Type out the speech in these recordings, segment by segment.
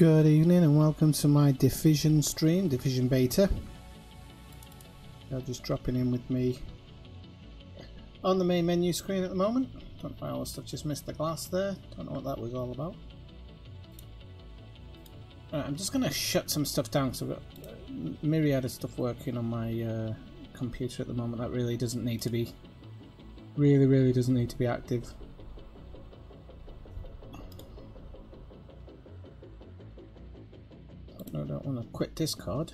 Good evening and welcome to my Division stream, Division Beta. You're just dropping in with me on the main menu screen at the moment. Don't know why I must have just missed the glass there. Don't know what that was all about. Right, I'm just going to shut some stuff down because I've got a myriad of stuff working on my computer at the moment that really doesn't need to be, really doesn't need to be active. I don't want to quit Discord.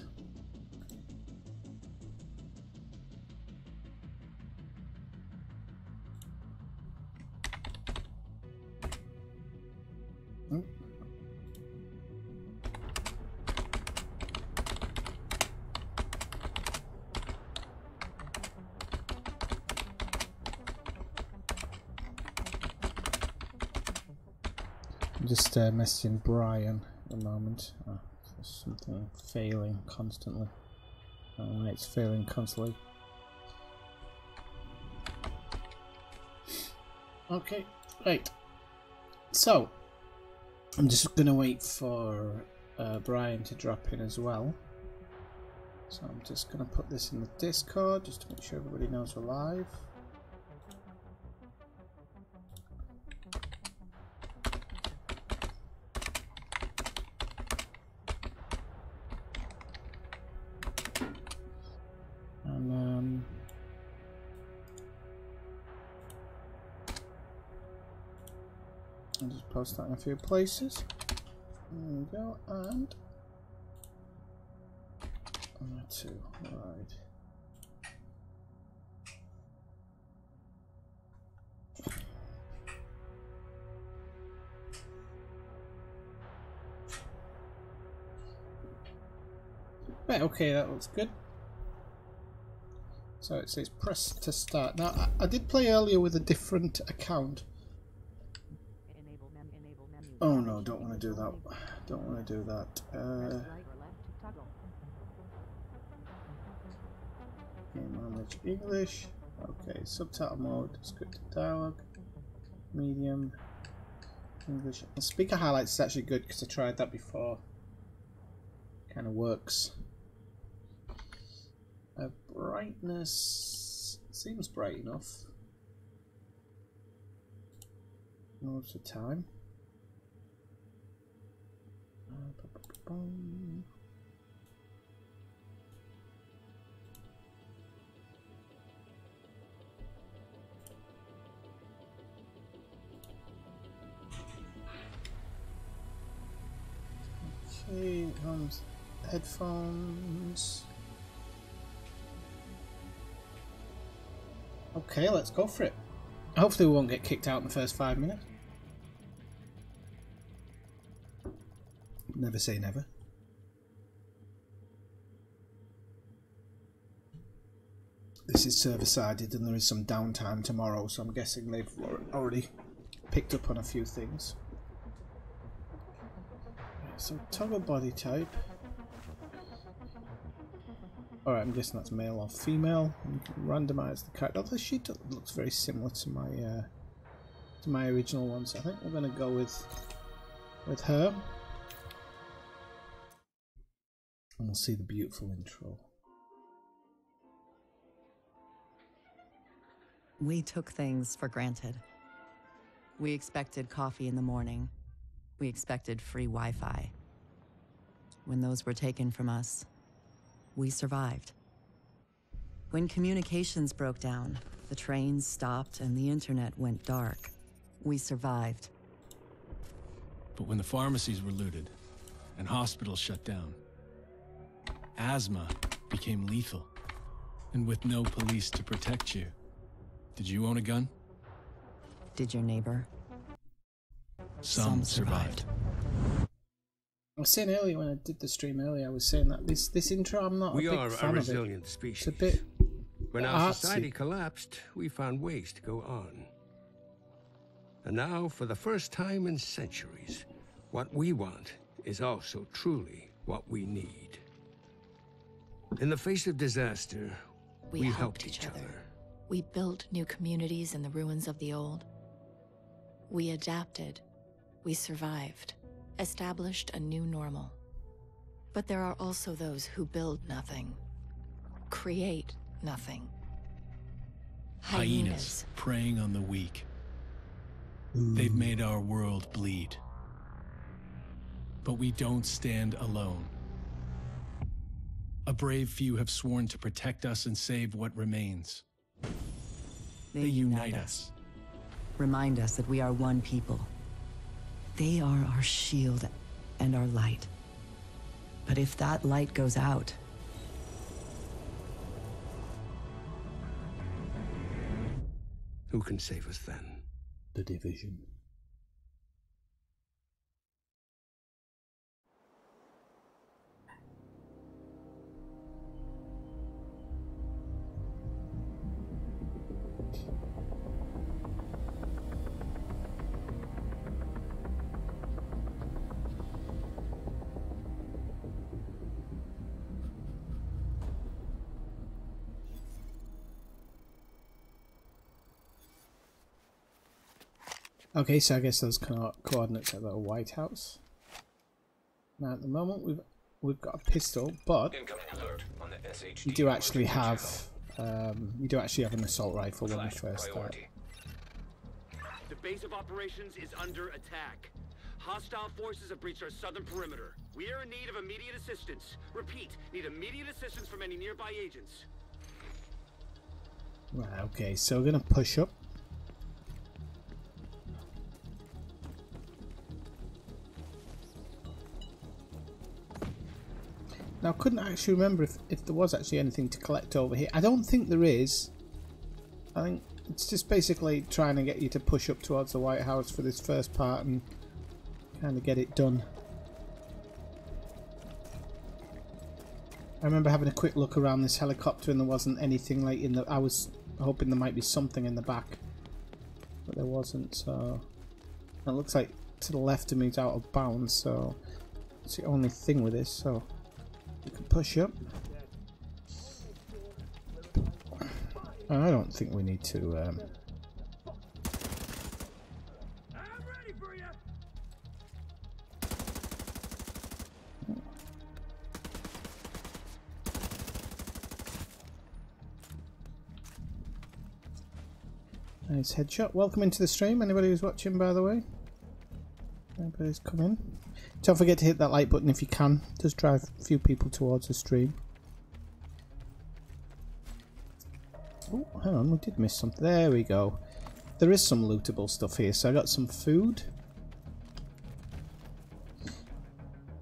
I'm just messaging Brian at the moment. Oh, there's something failing constantly. Oh, it's failing constantly. Okay, right. So, I'm just going to wait for Brian to drop in as well. So I'm just going to put this in the Discord just to make sure everybody knows we're live. I'll just post that in a few places. There we go, and that too, right. Right, okay, that looks good. So it says press to start. Now, I did play earlier with a different account. Oh no, don't want to do that. Don't want to do that. Manage English. Okay, subtitle mode, scripted dialogue, medium, English. The speaker highlights is actually good because I tried that before. Kind of works. Brightness seems bright enough. Most of the time. Okay, headphones. Okay, let's go for it. Hopefully we won't get kicked out in the first 5 minutes. Never say never. This is server-sided and there is some downtime tomorrow, so I'm guessing they've already picked up on a few things. Right, so toggle body type. Alright, I'm guessing that's male or female. You can randomise the character. Although she looks very similar to my original one, so I think we're going to go with her. And we'll see the beautiful intro. We took things for granted. We expected coffee in the morning. We expected free Wi-Fi. When those were taken from us, we survived. When communications broke down, the trains stopped and the internet went dark, we survived. But when the pharmacies were looted and hospitals shut down, asthma became lethal. And with no police to protect you, did you own a gun? Did your neighbor? Some survived. I was saying earlier when I did the stream earlier, I was saying that this intro, I'm not a big fan of it. We are a resilient species. It's a bit when our artsy. society collapsed, we found ways to go on. And now, for the first time in centuries, what we want is also truly what we need. In the face of disaster, we helped each other. We built new communities in the ruins of the old. We adapted. We survived. established a new normal. But there are also those who build nothing, create nothing. Hyenas preying on the weak. They've made our world bleed. But we don't stand alone. A brave few have sworn to protect us and save what remains. They unite us. Remind us that we are one people. They are our shield and our light. But if that light goes out, Who can save us then? The Division. Okay, so I guess those coordinates are the White House. Now at the moment we've got a pistol, but you do actually have an assault rifle when we first start. The base of operations is under attack. Hostile forces have breached our southern perimeter. We are in need of immediate assistance. Repeat, need immediate assistance from any nearby agents. Right, okay, so we're gonna push up. Now, I couldn't actually remember if there was actually anything to collect over here. I don't think there is. I think it's just basically trying to get you to push up towards the White House for this first part and kind of get it done. I remember having a quick look around this helicopter and there wasn't anything like in the... I was hoping there might be something in the back, but there wasn't, so... It looks like to the left of me is out of bounds, so it's the only thing with this, so... We can push up. I don't think we need to. I'm ready for you. Nice headshot. Welcome into the stream. Anybody who's watching, by the way. Everybody's come in. Don't forget to hit that like button if you can. Just drive a few people towards the stream. Oh, hang on, we did miss something. There we go. There is some lootable stuff here. So I got some food.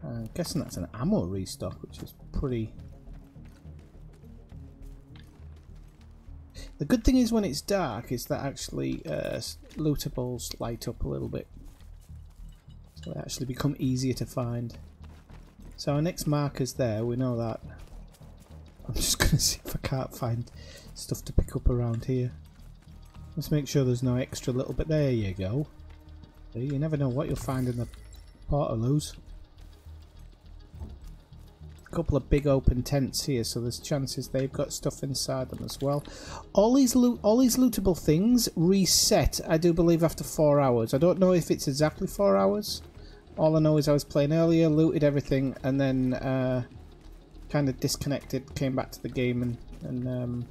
I'm guessing that's an ammo restock, which is pretty... The good thing is when it's dark is that actually lootables light up a little bit. So they actually become easier to find. So our next marker's there, we know that. I'm just going to see if I can't find stuff to pick up around here. Let's make sure there's no extra little bit. There you go. See, you never know what you'll find in the Portaloos. A couple of big open tents here, so there's chances they've got stuff inside them as well. All these lootable things reset, I do believe, after 4 hours. I don't know if it's exactly 4 hours. All I know is I was playing earlier, looted everything, and then kind of disconnected, came back to the game, and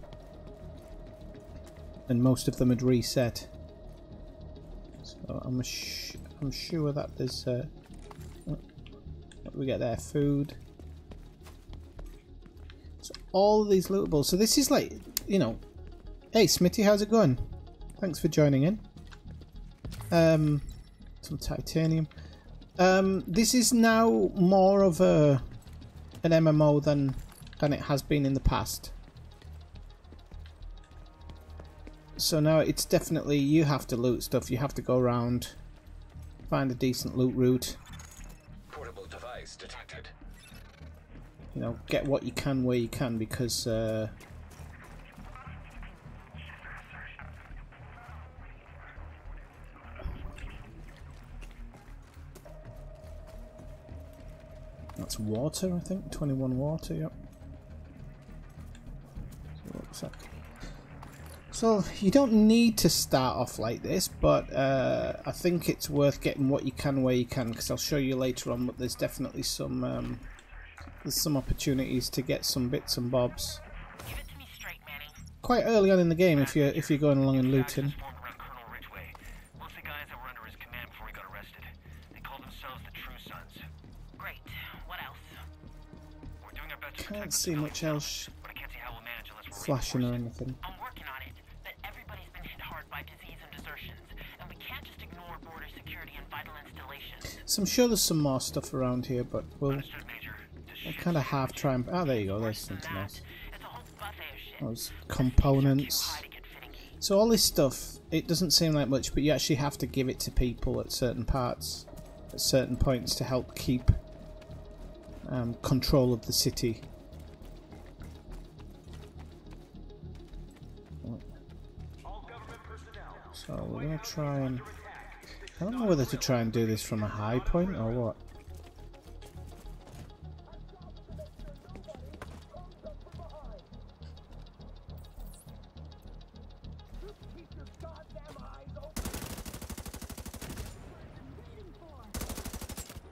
most of them had reset. So I'm sure that there's what do we get there? Food. So all of these lootables. So this is like, you know, hey Smitty, how's it going? Thanks for joining in. Some titanium. This is now more of an MMO than it has been in the past. So now it's definitely, you have to loot stuff, you have to go around, find a decent loot route. Portable device detected. You know, get what you can where you can, because that's water, I think. 21 water, yep. So So you don't need to start off like this, but I think it's worth getting what you can where you can, because I'll show you later on. But there's definitely some opportunities to get some bits and bobs quite early on in the game if you're going along and looting. Can't see much else flashing or anything. I'm working on it, but everybody's been hit hard by disease and desertions, and we can't just ignore border security and vital installations. So I'm sure there's some more stuff around here, but we'll kind of half try and... Ah, there you go, there's something else. Those components. So all this stuff, it doesn't seem like much, but you actually have to give it to people at certain parts, at certain points, to help keep control of the city. So we're going to try and... I don't know whether to try and do this from a high point or what.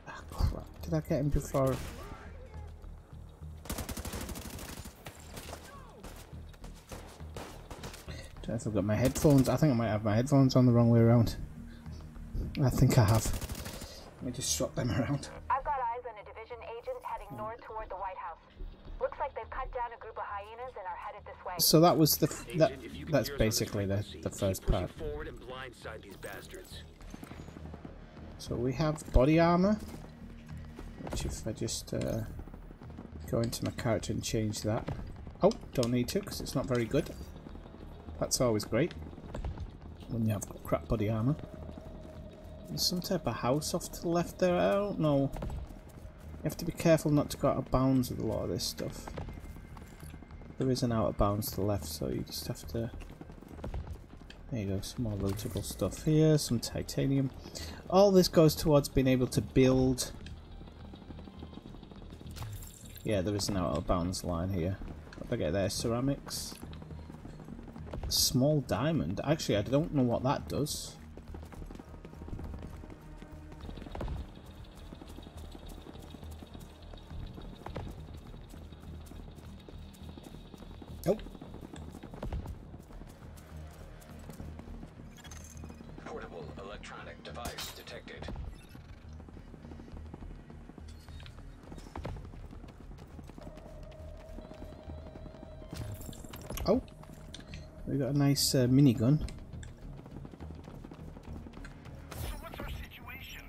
Ah, crap. Did I get him before? Don't know if I've got my headphones. I think I might have my headphones on the wrong way around. I think I have. Let me just swap them around. I've got eyes on a division agent heading north toward the White House. Looks like they've cut down a group of hyenas and are headed this way. So that was the that's basically the first part. So we have body armor, which if I just go into my character and change that. Oh, don't need to because it's not very good. That's always great when you have crap body armor. There's some type of house off to the left there. I don't know. You have to be careful not to go out of bounds with a lot of this stuff. There is an out of bounds to the left, so you just have to... There you go, some more lootable stuff here, some titanium. All this goes towards being able to build... Yeah, there is an out of bounds line here. What do I get there? Ceramics. Small diamond. Actually, I don't know what that does. Oh. Portable electronic device detected. Oh. We got a nice minigun. So what's our situation?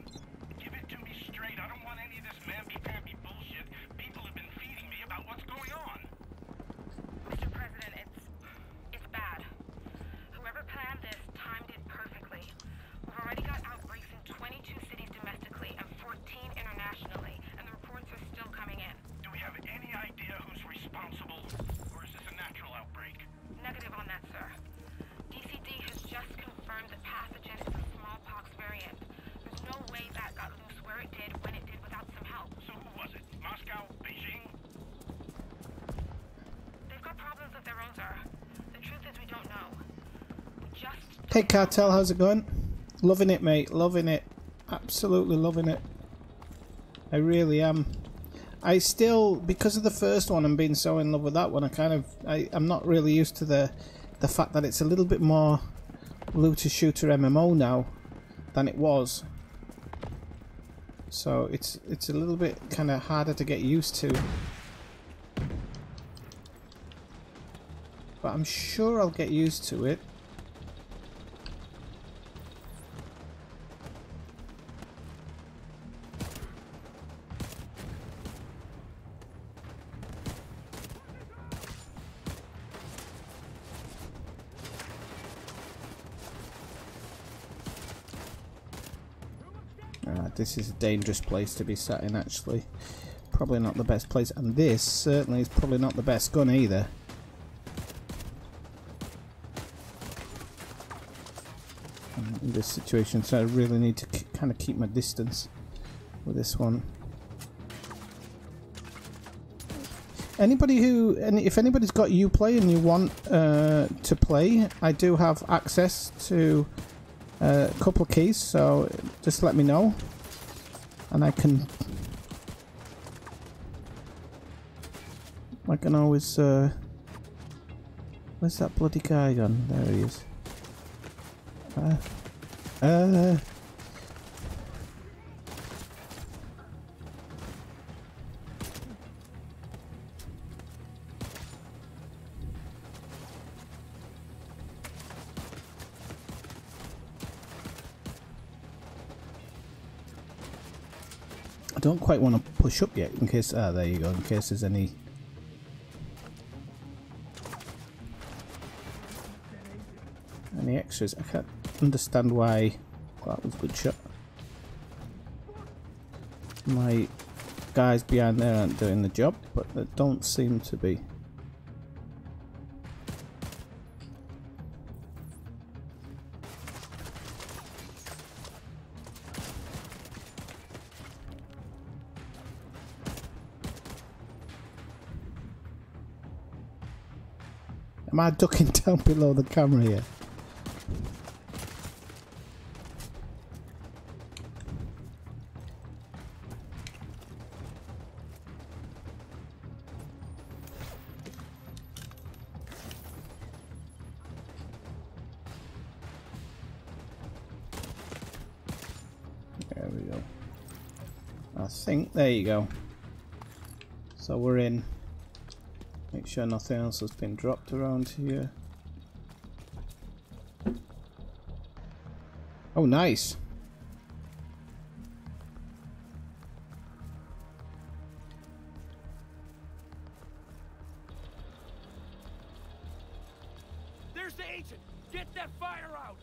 Give it to me straight. I don't want any of this mamby-pamby bullshit people have been feeding me about what's going on. Mr. President, it's bad. Whoever planned this timed it perfectly. We've already got outbreaks in 22 cities domestically and 14 internationally, and the reports are still coming in. Do we have any idea who's responsible? Or is this a natural outbreak? Negative on that, sir. DCD has just confirmed the pathogen is a smallpox variant. There's no way that got loose where it did when it did without some help. So who was it? Moscow? Beijing? They've got problems of their own, sir. The truth is we don't know. We just... Hey Cartel, how's it going? Loving it, mate. Loving it. Absolutely loving it. I really am. I still, because of the first one and being so in love with that one, I'm not really used to the fact that it's a little bit more looter shooter MMO now than it was. So it's a little bit kind of harder to get used to. But I'm sure I'll get used to it. This is a dangerous place to be sat in, actually. Probably not the best place, and this certainly is probably not the best gun either. In this situation, so I really need to kind of keep my distance with this one. Anybody who, if anybody's got Uplay and you want to play, I do have access to a couple of keys, so just let me know, and I can always. Where's that bloody guy gone? There he is. I don't quite want to push up yet in case. Ah, there you go. In case there's any. Any extras. I can't understand why. Well, that was a good shot. My guys behind there aren't doing the job, but they don't seem to be. Am I ducking down below the camera here? There we go. I think, there you go. So we're in. Make sure nothing else has been dropped around here. Oh, nice. There's the agent! Get that fire out!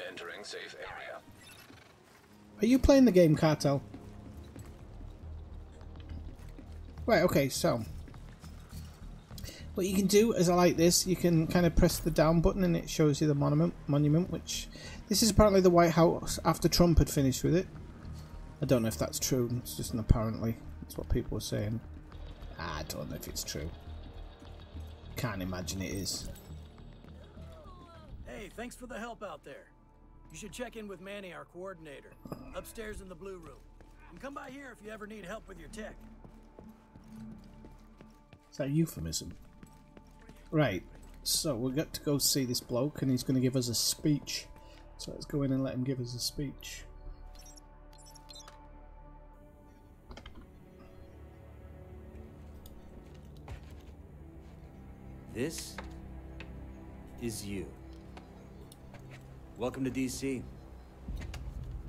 Entering safe area. Are you playing the game, Cartel? Right, okay, so what you can do is, I like this, you can kind of press the down button and it shows you the monument, which this is apparently the White House after Trump had finished with it. I don't know if that's true, it's just an apparently, that's what people are saying. I don't know if it's true. Can't imagine it is. Hey, thanks for the help out there. You should check in with Manny, our coordinator, upstairs in the blue room. And come by here if you ever need help with your tech. Is that a euphemism? Right, so we've got to go see this bloke and he's going to give us a speech. So let's go in and let him give us a speech. This is you. Welcome to DC.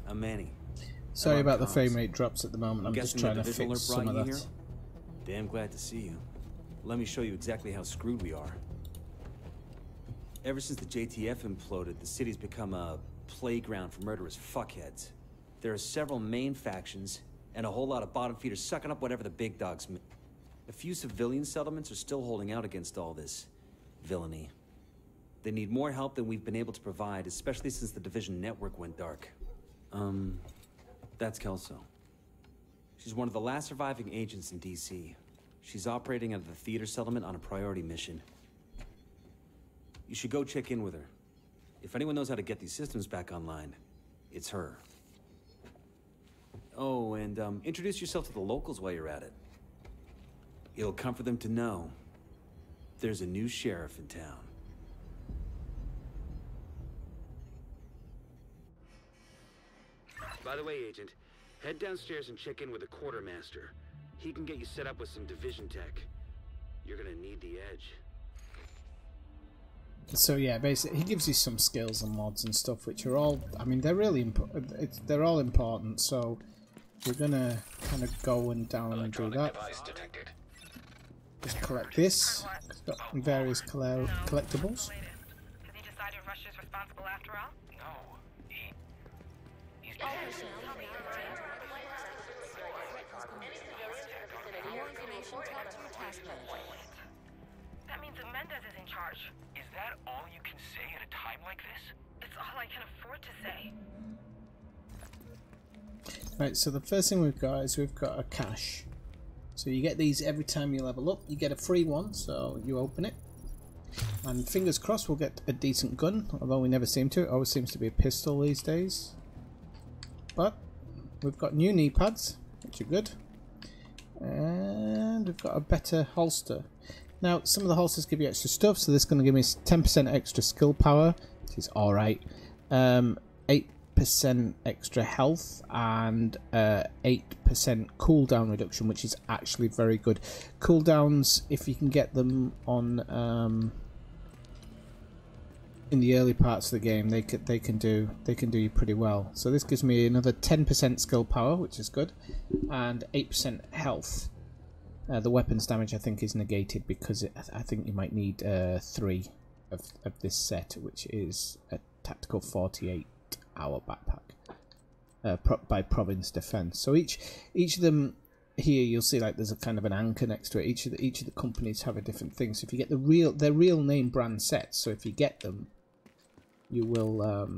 I'm Manny. Sorry about the frame rate drops at the moment. I'm just trying to the fix Visual some of brought you that. here? Damn glad to see you. Let me show you exactly how screwed we are. Ever since the JTF imploded, the city's become a playground for murderous fuckheads. There are several main factions, and a whole lot of bottom feeders sucking up whatever the big dogs make. A few civilian settlements are still holding out against all this villainy. They need more help than we've been able to provide, especially since the Division network went dark. That's Kelso. She's one of the last surviving agents in DC. She's operating out of the theater settlement on a priority mission. You should go check in with her. If anyone knows how to get these systems back online, it's her. Oh, and introduce yourself to the locals while you're at it. It'll comfort them to know there's a new sheriff in town. By the way, Agent, head downstairs and check in with the quartermaster. He can get you set up with some division tech. You're gonna need the edge. So yeah, basically he gives you some skills and mods and stuff, which are all, I mean, they're really important. They're all important. So we're gonna kind of go and down and do that. Device detected. Just collect this. It's got various collectibles. Has he decided Russia's responsible after all? No. He's That means that Mendez is in charge. Is that all you can say at a time like this? It's all I can afford to say. Right, so the first thing we've got is we've got a cache. So you get these every time you level up. You get a free one, so you open it. And fingers crossed we'll get a decent gun, although we never seem to. It always seems to be a pistol these days. But we've got new knee pads, which are good. And we've got a better holster. Now, some of the holsters give you extra stuff, so this is going to give me 10% extra skill power, which is alright. 8% extra health and 8% cooldown reduction, which is actually very good. Cooldowns, if you can get them on in the early parts of the game, they can do you pretty well. So this gives me another 10% skill power, which is good, and 8% health. The weapons damage I think is negated because I think you might need 3 of this set, which is a tactical 48-hour backpack by province defense. So each of them here, you'll see like there's a kind of an anchor next to it. Each of the companies have a different thing. So if you get their real name brand sets, so if you get them, you will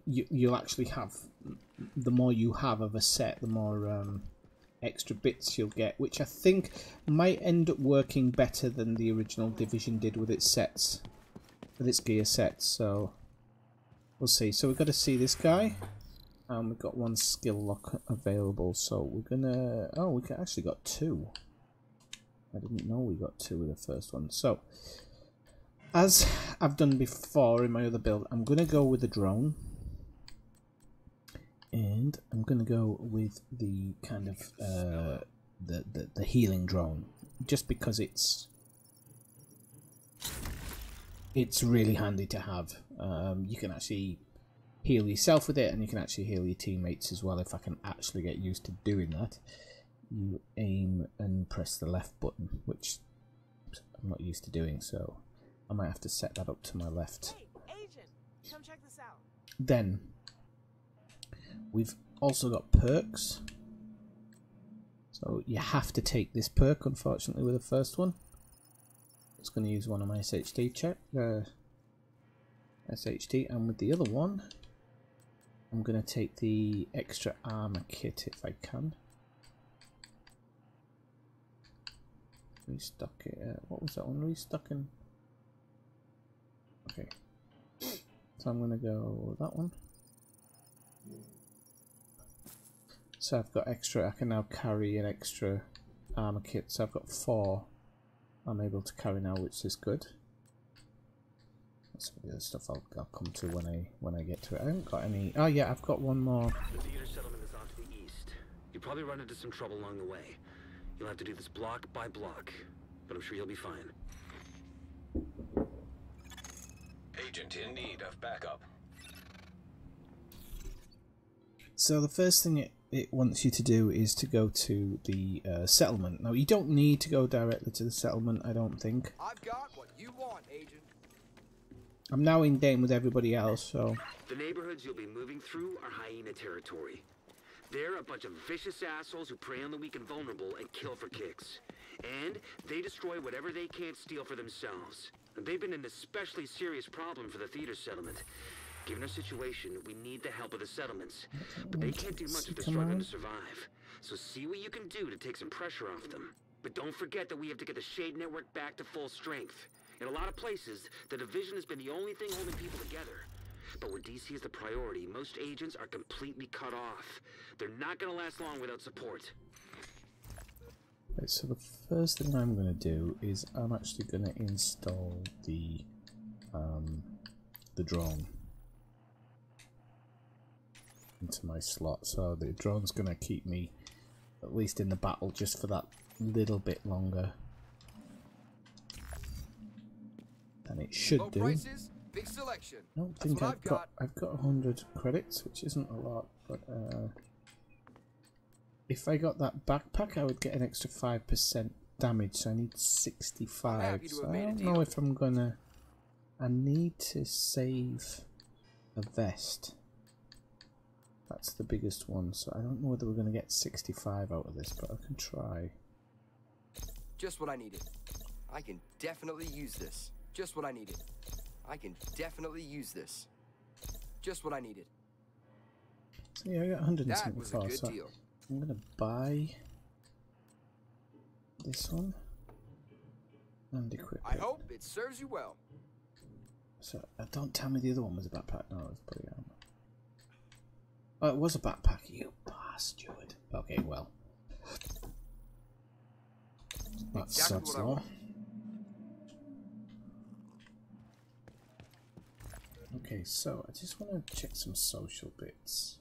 you'll actually have, the more you have of a set, the more extra bits you'll get, which I think might end up working better than the original Division did with its sets, with its gear sets. So we'll see. So we've got to see this guy, and we've got 1 skill lock available. So we're gonna, oh, we actually got 2. I didn't know we got 2 with the first one. So as I've done before in my other build, I'm gonna go with the drone. And I'm going to go with the kind of the healing drone, just because it's really handy to have. You can actually heal yourself with it, and you can actually heal your teammates as well. If I can actually get used to doing that, you aim and press the left button, which I'm not used to doing, so I might have to set that up to my left. Hey, agent, come check this out. Then we've also got perks, so you have to take this perk, unfortunately, with the first one. It's going to use one of my SHD SHD, and with the other one I'm going to take the extra armor kit if I can. Restock it. What was that one? Restocking. Okay, so I'm going to go with that one. So I've got extra, I can now carry an extra armor kit, so I've got 4 I'm able to carry now, which is good. That's the other stuff I'll come to when I get to it. I haven't got any, oh yeah, I've got one more. The theater settlement is off to the east. You'll probably run into some trouble along the way. You'll have to do this block by block, but I'm sure you'll be fine. Agent in need of backup. So the first thing it wants you to do is to go to the settlement. Now you don't need to go directly to the settlement, I don't think. I've got what you want, agent. I'm now in game with everybody else, so... The neighborhoods you'll be moving through are hyena territory. They're a bunch of vicious assholes who prey on the weak and vulnerable and kill for kicks. And they destroy whatever they can't steal for themselves. And they've been an especially serious problem for the theater settlement. Given our situation, we need the help of the settlements. But they can't do much if they're struggling to survive. So see what you can do to take some pressure off them. But don't forget that we have to get the Shade Network back to full strength. In a lot of places, the Division has been the only thing holding people together. But where DC is the priority, most agents are completely cut off. They're not going to last long without support. Okay, so the first thing I'm going to do is I'm actually going to install the drone into my slot. So the drone's going to keep me at least in the battle just for that little bit longer. And it should do. Prices, big selection. I don't think I've got 100 credits, which isn't a lot, but if I got that backpack, I would get an extra 5% damage, so I need 65. So I don't know if I'm gonna... I need to save a vest. That's the biggest one, so I don't know whether we're gonna get 65 out of this, but I can try. Just what I needed. I can definitely use this. Just what I needed. I can definitely use this. Just what I needed. So yeah, I got 174, That was a good so deal. I'm gonna buy this one and equip I it. hope it serves you well. So don't tell me the other one was a backpack. No, it was pretty armor. Oh, it was a backpack. You bastard. Okay, well. That's Exactly what I want. Okay, so I just want to check some social bits.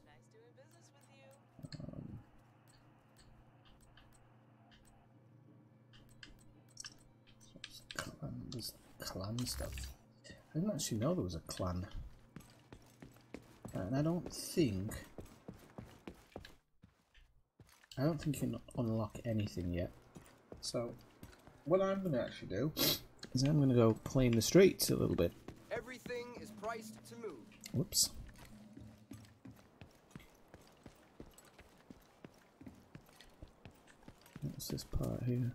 There's clan stuff. I didn't actually know there was a clan. And I don't think you can unlock anything yet. So what I'm going to actually do is I'm going to go clean the streets a little bit. Everything is priced to move. Whoops. What's this part here?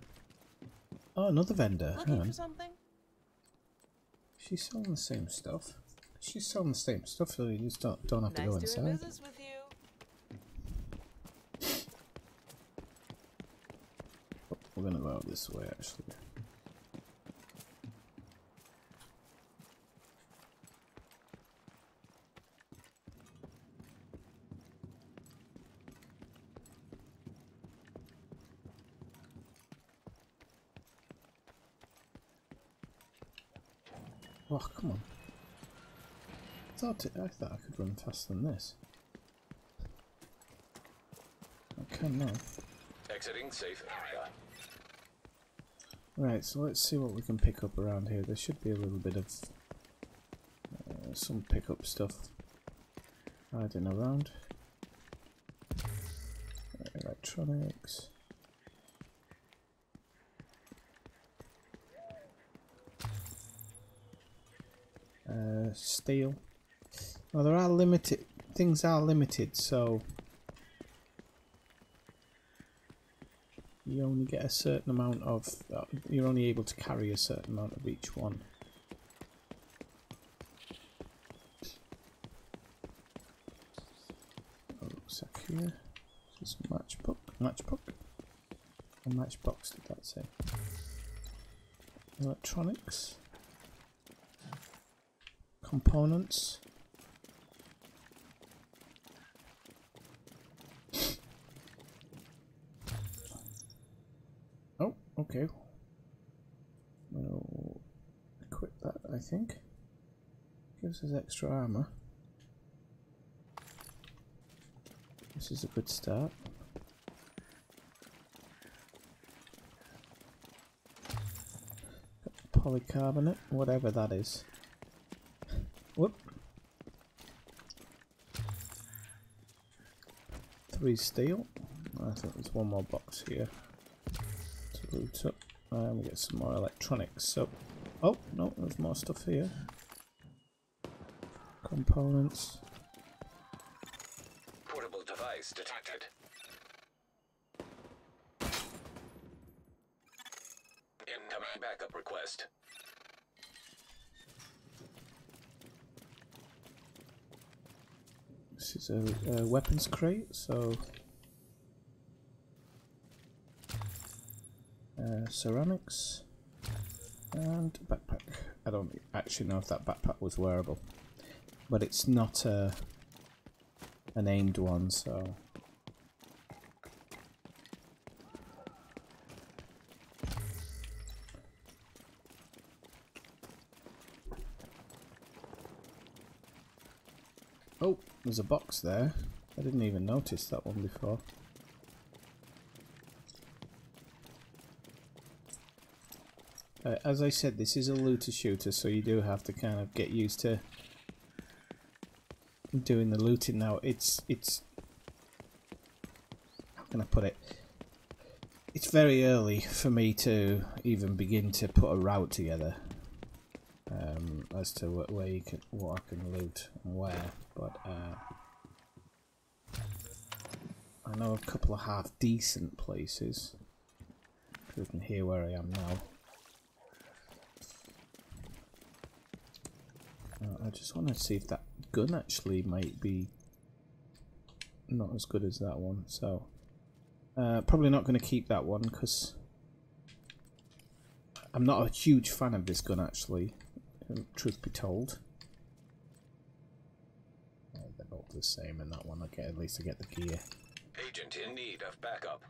Oh, another vendor. Looking for something? She's selling the same stuff. She's selling the same stuff, so you just don't have to go Nice doing inside. business with you. Oh, we're gonna go out this way, actually. Oh, come on. I thought I could run faster than this. I can now. Exiting safe area. Right, so let's see what we can pick up around here. There should be a little bit of some pickup stuff hiding around. Electronics. Steel. Well, there are limited things are limited, so you only get a certain amount of. You're only able to carry a certain amount of each one. Rucksack here. This is matchbook. Matchbook. A matchbox. Did that say? Electronics. Components. Oh, okay. We'll equip that, I think. Gives us extra armor. This is a good start. Polycarbonate, whatever that is. Whoop. 3 steel. I think there's one more box here to loot up. And we get some more electronics. So, oh no, there's more stuff here. Components. Portable device detected. Incoming backup request. This is a weapons crate, so ceramics and backpack. I don't actually know if that backpack was wearable, but it's not an aimed one, so oh, there's a box there. I didn't even notice that one before. As I said, this is a looter shooter, so you do have to kind of get used to doing the looting now. It's can I put it? It's very early for me to even begin to put a route together as to where you can, what I can loot and where. But I know a couple of half decent places. You can hear where I am now. I just want to see if that gun actually might be not as good as that one. So probably not going to keep that one because I'm not a huge fan of this gun actually, truth be told. They're both the same in that one. At least I get the gear. Agent in need of backup.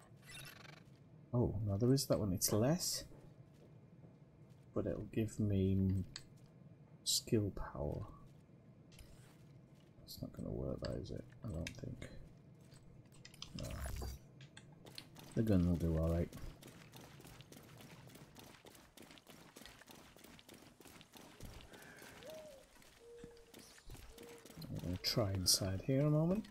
Oh, no, there is that one. It's less, but it'll give me skill power. It's not going to work, though, is it? I don't think. No. The gun will do alright. I'm going to try inside here a moment.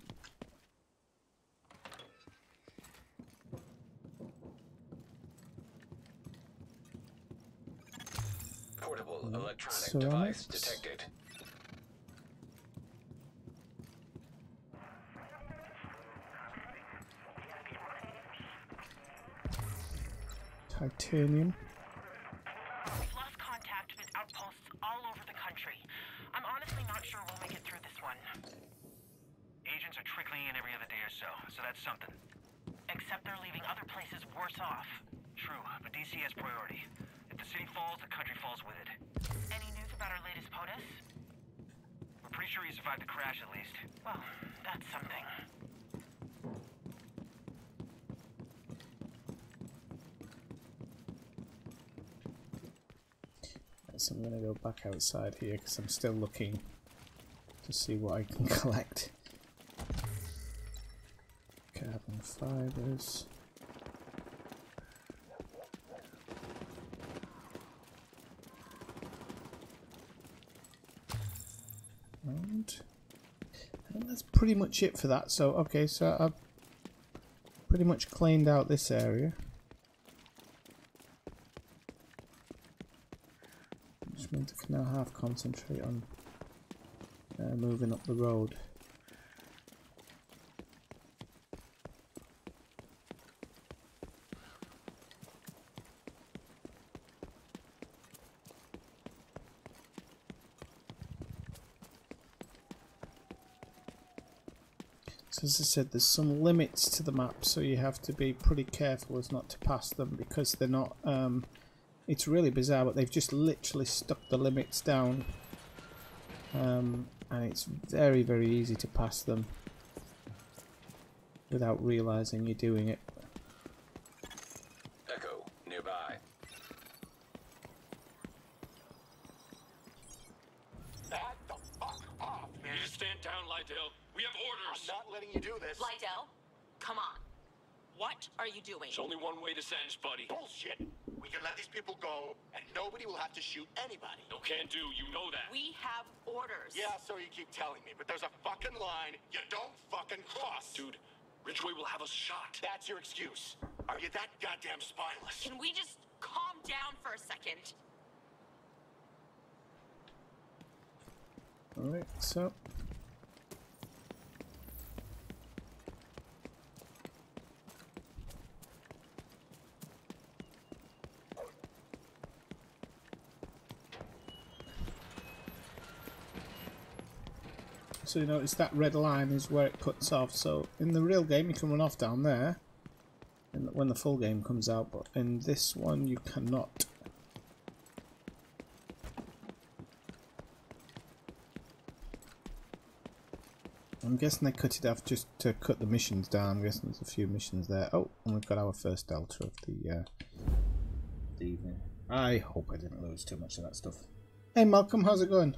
Portable electronic ceramics. device detected. Titanium. We've lost contact with outposts all over the country. I'm honestly not sure we'll make it through this one. Agents are trickling in every other day or so that's something. Except they're leaving other places worse off. True, but DC has priority. If the city falls, the country falls with it. Any news about our latest POTUS? We're pretty sure he survived the crash, at least. Well, that's something. So I'm going to go back outside here because I'm still looking to see what I can collect. Carbon fibers. And I think that's pretty much it for that. So, okay, so I've pretty much cleaned out this area. Which means I can now half concentrate on moving up the road. So as I said, there's some limits to the map, so you have to be pretty careful as not to pass them because they're not... it's really bizarre, but they've just literally stuck the limits down. And it's very, very easy to pass them without realising you're doing it. Echo nearby. Back the fuck off, man. You just stand down, Lydell. We have orders. I'm not letting you do this. Lydell, come on. What are you doing? There's only one way to sentence, buddy. Bullshit. We can let these people go, and nobody will have to shoot anybody. No can do, you know that. We have orders. Yeah, so you keep telling me, but there's a fucking line you don't fucking cross. Dude, Ridgway will have us shot. That's your excuse. Are you that goddamn spineless? Can we just calm down for a second? Alright, so... So you notice that red line is where it cuts off. So in the real game you can run off down there and when the full game comes out, but in this one you cannot. I'm guessing they cut it off just to cut the missions down. I'm guessing there's a few missions there. Oh, and we've got our first delta of the evening. I hope I didn't lose too much of that stuff. Hey Malcolm, how's it going?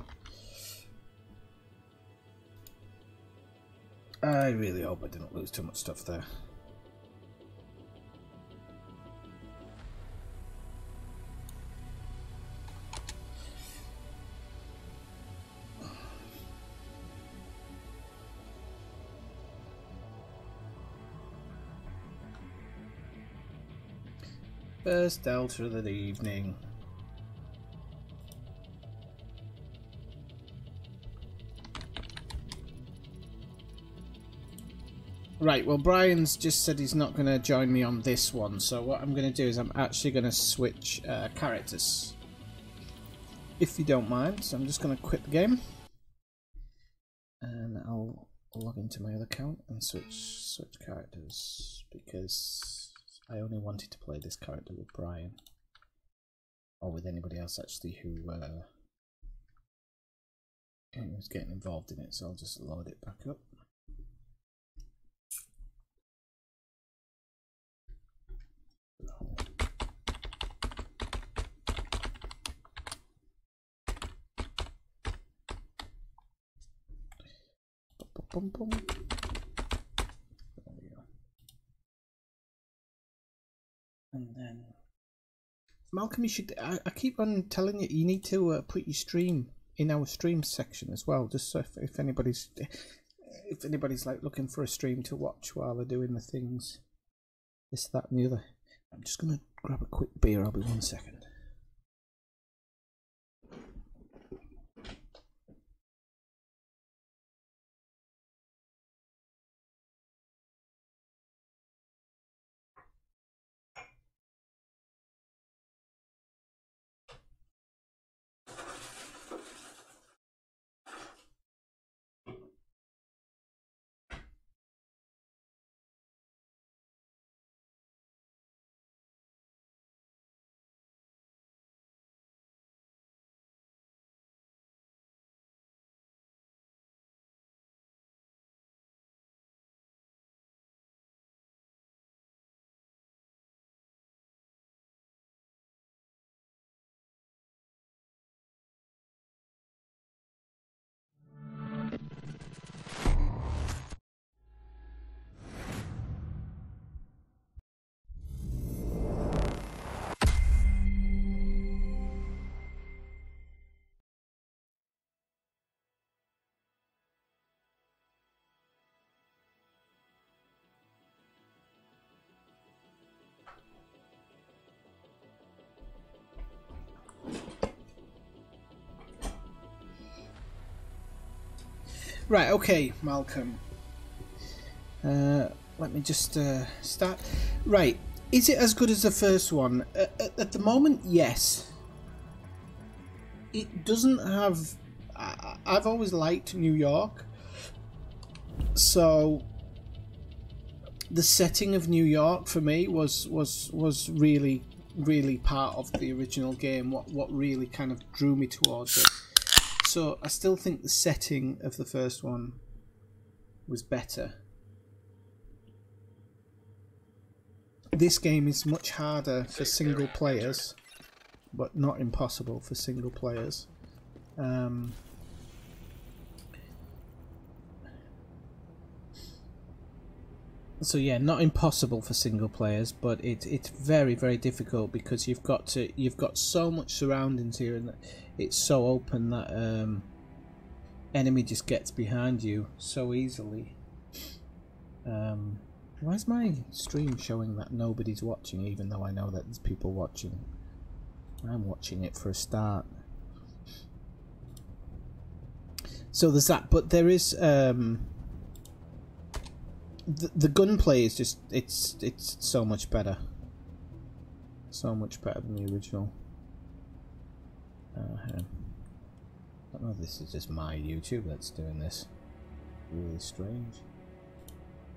I really hope I didn't lose too much stuff there. First Delta of the evening. Right, well Brian's just said he's not going to join me on this one, so what I'm going to do is I'm actually going to switch characters. If you don't mind, so I'm just going to quit the game. And I'll log into my other account and switch characters, because I only wanted to play this character with Brian. Or with anybody else actually who was getting involved in it, so I'll just load it back up. Boom, boom. There we go. And then Malcolm, you should. I keep on telling you, you need to put your stream in our stream section as well, just so if anybody's like looking for a stream to watch while they're doing the things, this, that, and the other. I'm just gonna grab a quick beer. I'll be 1 second. Right, okay, Malcolm. Let me just start. Right, is it as good as the first one? At the moment, yes. It doesn't have... I've always liked New York. So the setting of New York for me was really, really part of the original game. What really kind of drew me towards it. So I still think the setting of the first one was better. This game is much harder for single players, but not impossible for single players. So yeah, not impossible for single players, but it's very, very difficult because you've got so much surroundings here, and it's so open that enemy just gets behind you so easily. Why is my stream showing that nobody's watching, even though I know that there's people watching? I'm watching it for a start. So there's that, but there is the gunplay is just it's so much better. So much better than the original. I don't know if this is just my YouTube that's doing this. Really strange.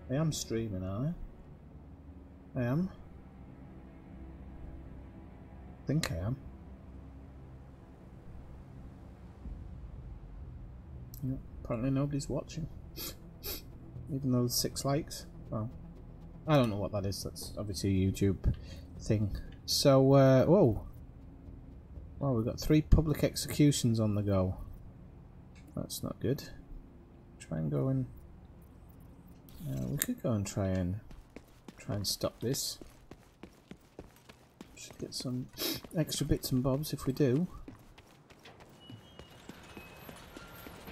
I am streaming, aren't I? I am. I think I am. Yep, apparently nobody's watching. Even though there's 6 likes. Well, I don't know what that is. That's obviously a YouTube thing. So, whoa. Well, we've got 3 public executions on the go. That's not good. Try and go and... we could go and try and stop this. Should get some extra bits and bobs if we do.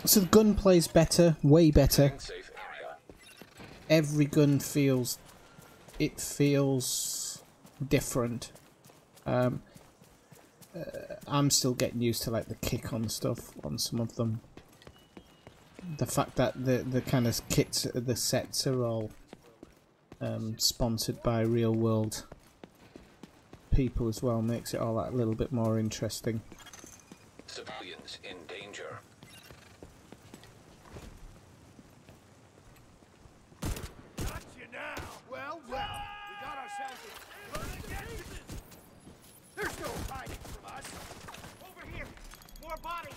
So the gun plays better, way better. Every gun feels... it feels different. I'm still getting used to like the kick on stuff on some of them. The fact that the kind of kits, the sets are all sponsored by real world people as well makes it all that a little bit more interesting. Civilians in danger. Got you now. Well, we got ourselves There's no hiding from us. Over here. More bodies.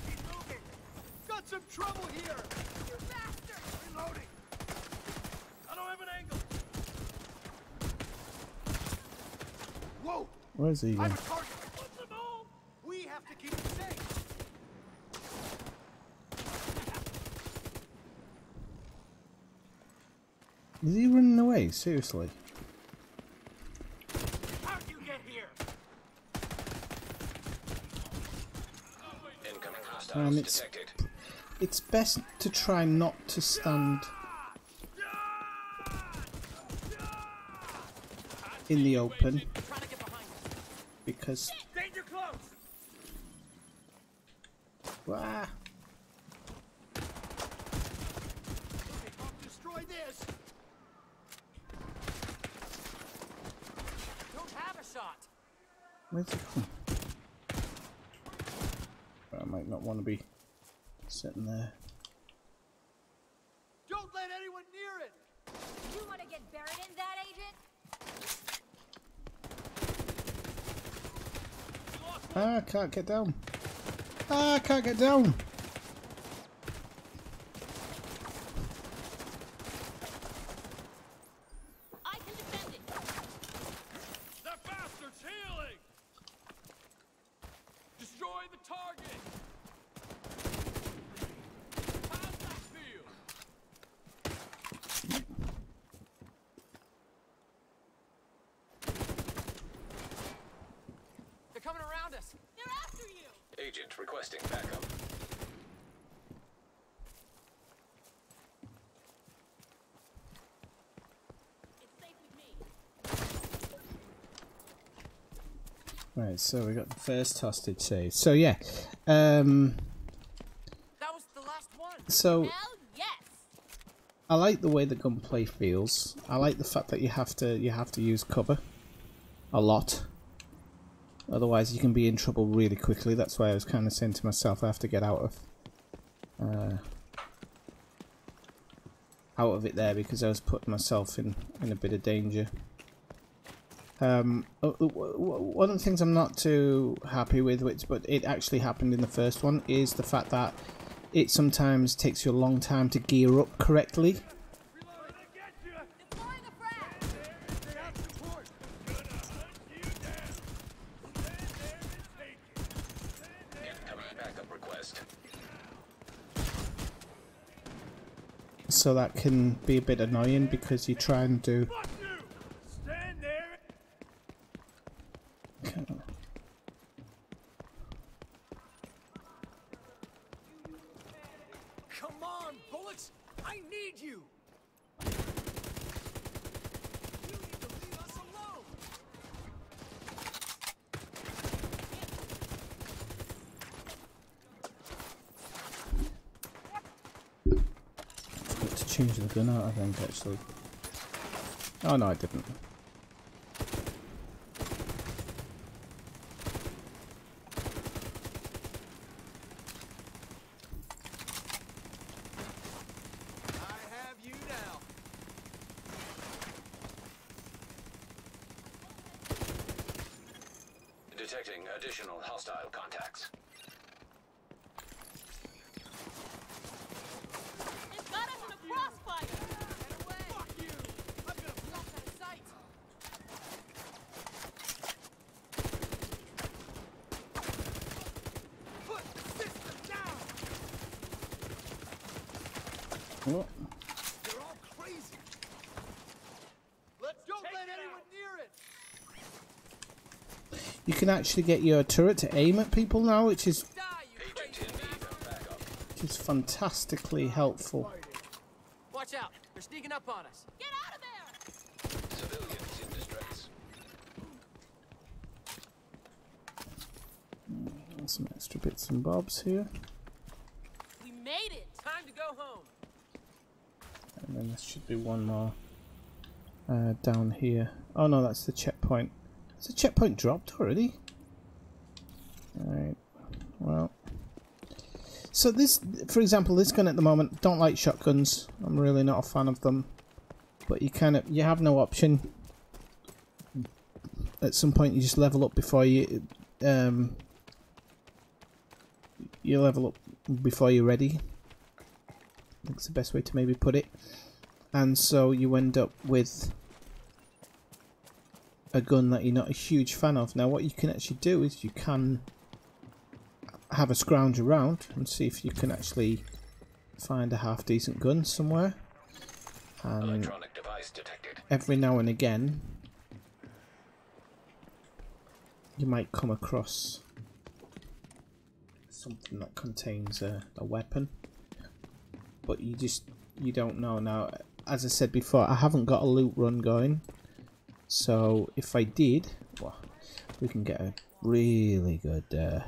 Keep moving. Got some trouble here. You bastard. Reloading. I don't have an angle. Whoa. Where's he going? We have to keep it safe. Is he running away? Seriously? How'd you get here? Incoming hostiles detected. It's best to try not to stand in the open because Danger close. ah, Destroy this. Don't have a shot. where's it from? I might not want to be sitting there. Don't let anyone near it. You want to get buried in that, agent? Ah, I can't get down. Ah, I can't get down. I can defend it. That bastard's healing. Destroy the target. How's that feel? They're coming around us. They're after you. Agent requesting backup. It's safe with me. Right, so we got the first hostage saved. So yeah, That was the last one. so Hell yes. I like the way the gunplay feels. I like the fact that you have to use cover a lot. Otherwise, you can be in trouble really quickly. That's why I was kind of saying to myself, I have to get out of it there because I was putting myself in a bit of danger. One of the things I'm not too happy with, but it actually happened in the first one, is the fact that it sometimes takes you a long time to gear up correctly. So that can be a bit annoying because you try and do. Come on, bullets! I need you! You need to leave us alone! To change the gun out, I think, actually. Oh no, I didn't. Detecting additional hostile contacts. It's got us in a crossfire! Get away! Fuck you! I'm gonna block that sight! Put system down! What? They're all crazy! Don't let anyone near it! You can actually get your turret to aim at people now, which is fantastically helpful. Watch out! They're sneaking up on us! Get out of there! Civilians in distress. Some extra bits and bobs here. We made it! Time to go home! And then there should be one more down here. Oh no, that's the checkpoint. Has the checkpoint dropped already? Alright, well. So this, for example, this gun at the moment, don't like shotguns. I'm really not a fan of them. But you have no option. At some point you just level up before you, level up before you're ready. I think it's the best way to maybe put it. And so you end up with a gun that you're not a huge fan of. Now what you can actually do is you can have a scrounge around and see if you can actually find a half decent gun somewhere. And electronic device detected. Every now and again you might come across something that contains a weapon, but you don't know. Now, as I said before, I haven't got a loot run going, so if I did, well, we can get a really good that's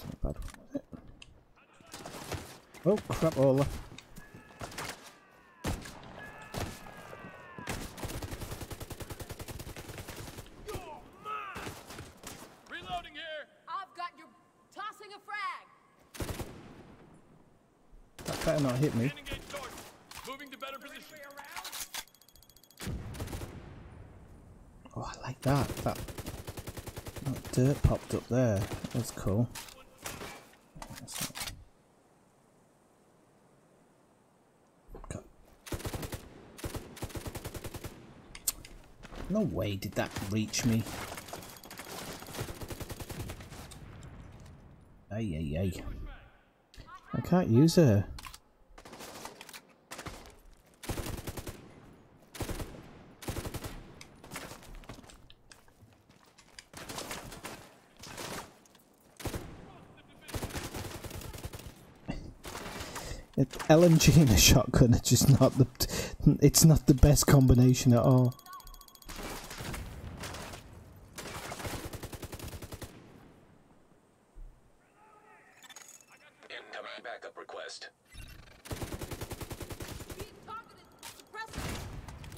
not bad, was it? Oh crap, Ola. Reloading here! I've got you tossing a frag! That better not hit me. Moving to better position. Oh, I like that. That dirt popped up there. That's cool. No way did that reach me. Ay, ay, ay. I can't use her. LMG and a shotgun are just not it's not the best combination at all. Incoming backup request.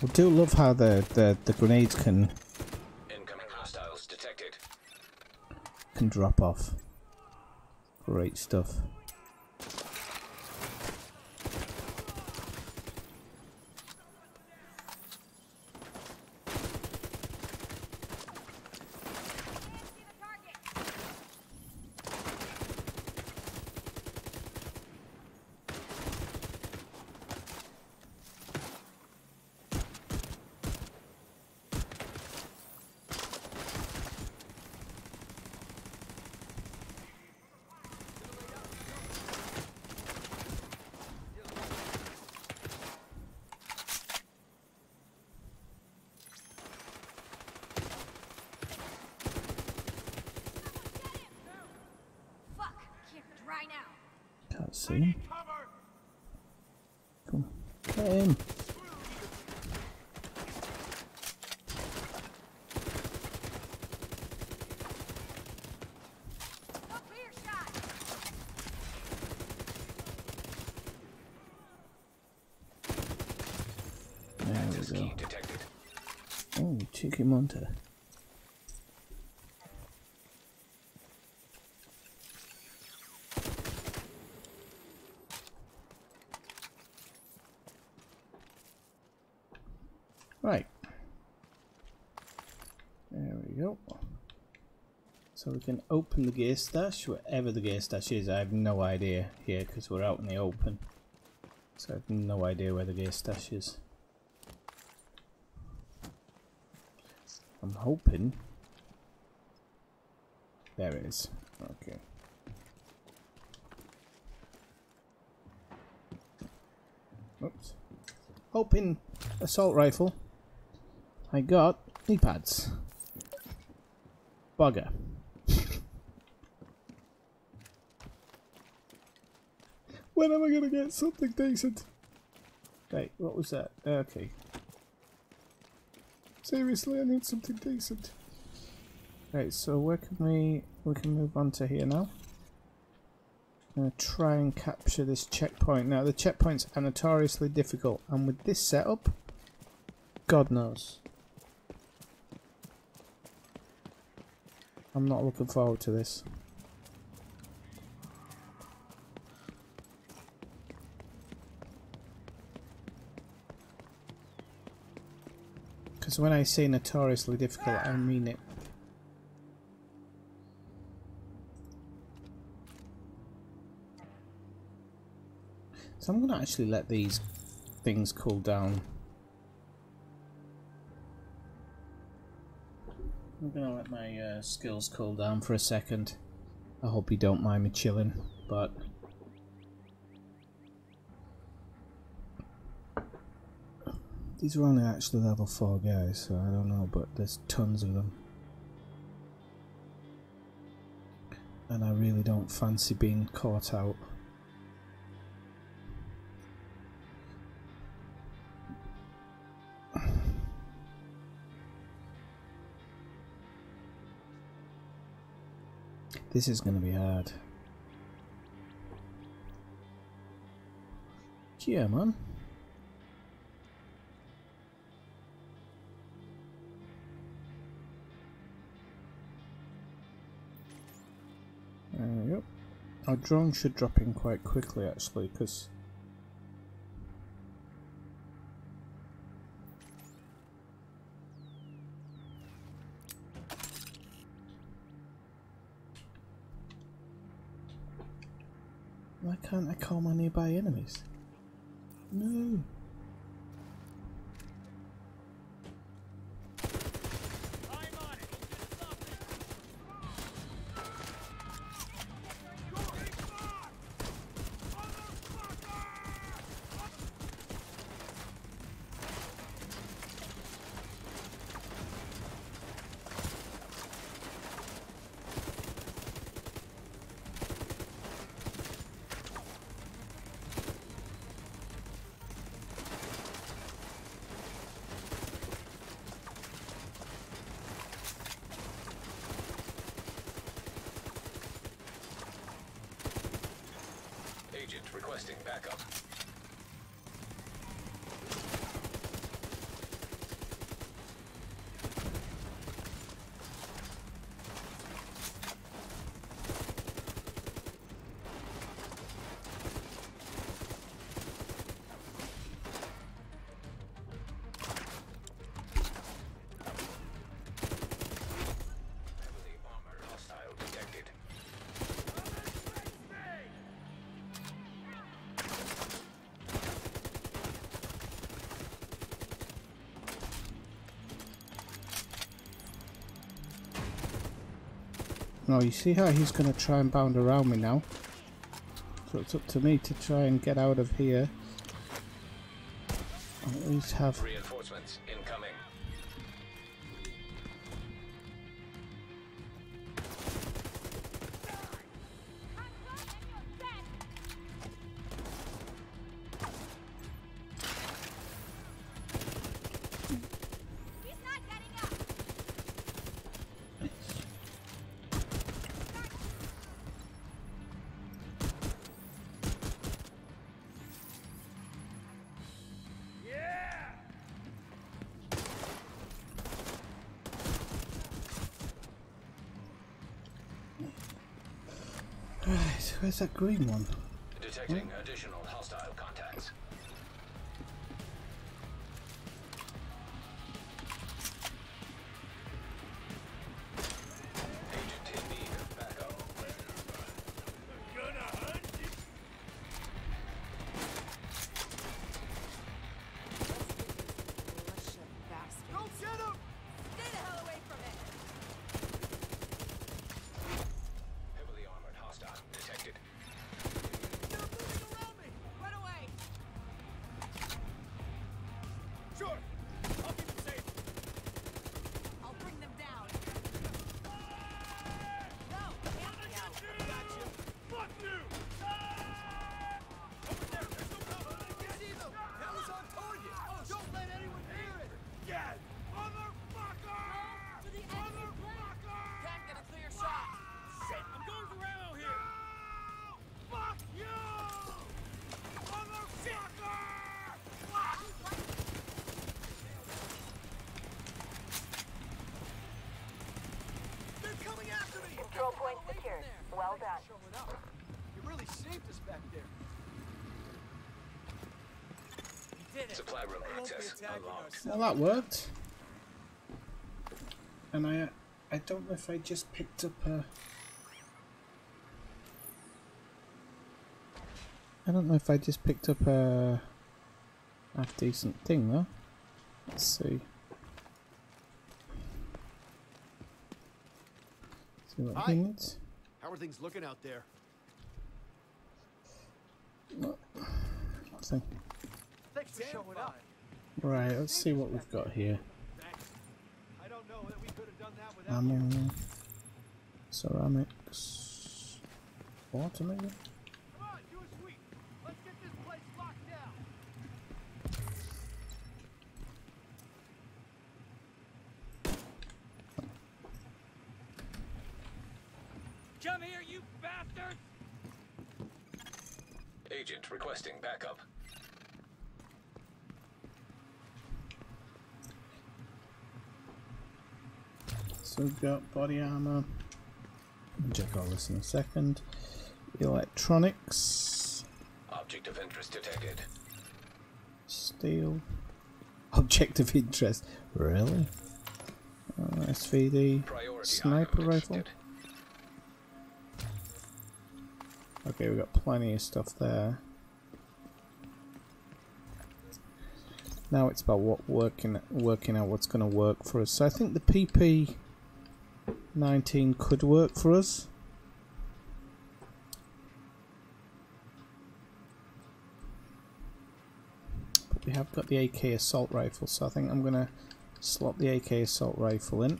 I do love how the grenades can Incoming hostiles detected. Can drop off. Great stuff. Can't see him. Come on, get him. There we go. Oh, cheeky monster. Right. There we go. So we can open the gear stash, wherever the gear stash is. I have no idea here because we're out in the open. So I have no idea where the gear stash is. I'm hoping. There it is. Okay. Oops. Hoping assault rifle. I got knee pads. Bugger. When am I gonna get something decent? Wait, what was that? Okay. Seriously, I need something decent. Right, so where can we can move on to here now. I'm going to try and capture this checkpoint. Now, the checkpoints are notoriously difficult, and with this setup, God knows. I'm not looking forward to this. Because when I say notoriously difficult, I mean it. So I'm going to actually let these things cool down. I'm going to let my skills cool down for a second. I hope you don't mind me chilling, but... These are only actually level 4 guys, so I don't know, but there's tons of them. And I really don't fancy being caught out. This is going to be hard. Yeah, man. Yep. Our drone should drop in quite quickly, actually, because... Why can't I call my nearby enemies? No. Agent requesting backup. Heavily armored hostile detected. Oh, you see how he's going to try and bound around me now? So it's up to me to try and get out of here. I'll at least have... Reinforcements incoming. Right, where's that green one? Detecting additional hostile contacts. Agent in need of backup. Don't shoot him! Stay the hell away from it! Heavily armored hostile detected. They're moving around me! Control point secured. Well done. You really saved us back there. You did it. Supply room access unlocked. Well, that worked. And I don't know if I just picked up a... I don't know if I just picked up a half decent thing though. Let's see. See what he needs. How are things looking out there? Nothing. Thanks for showing up. Right, let's see what we've got here. I don't know that we could have done that without Ammo, ceramics, water maybe? Come on, do a sweep. Let's get this place locked down. Come here, you bastards! Agent requesting backup. So we've got body armor. We'll check all this in a second. Electronics. Object of interest detected. Steel. Object of interest. Really? SVD. Priority Sniper item rifle. detected. Okay, we've got plenty of stuff there. Now it's about working out what's going to work for us. So I think the PP-19 could work for us. But we have got the AK assault rifle, so I think I'm going to slot the AK assault rifle in.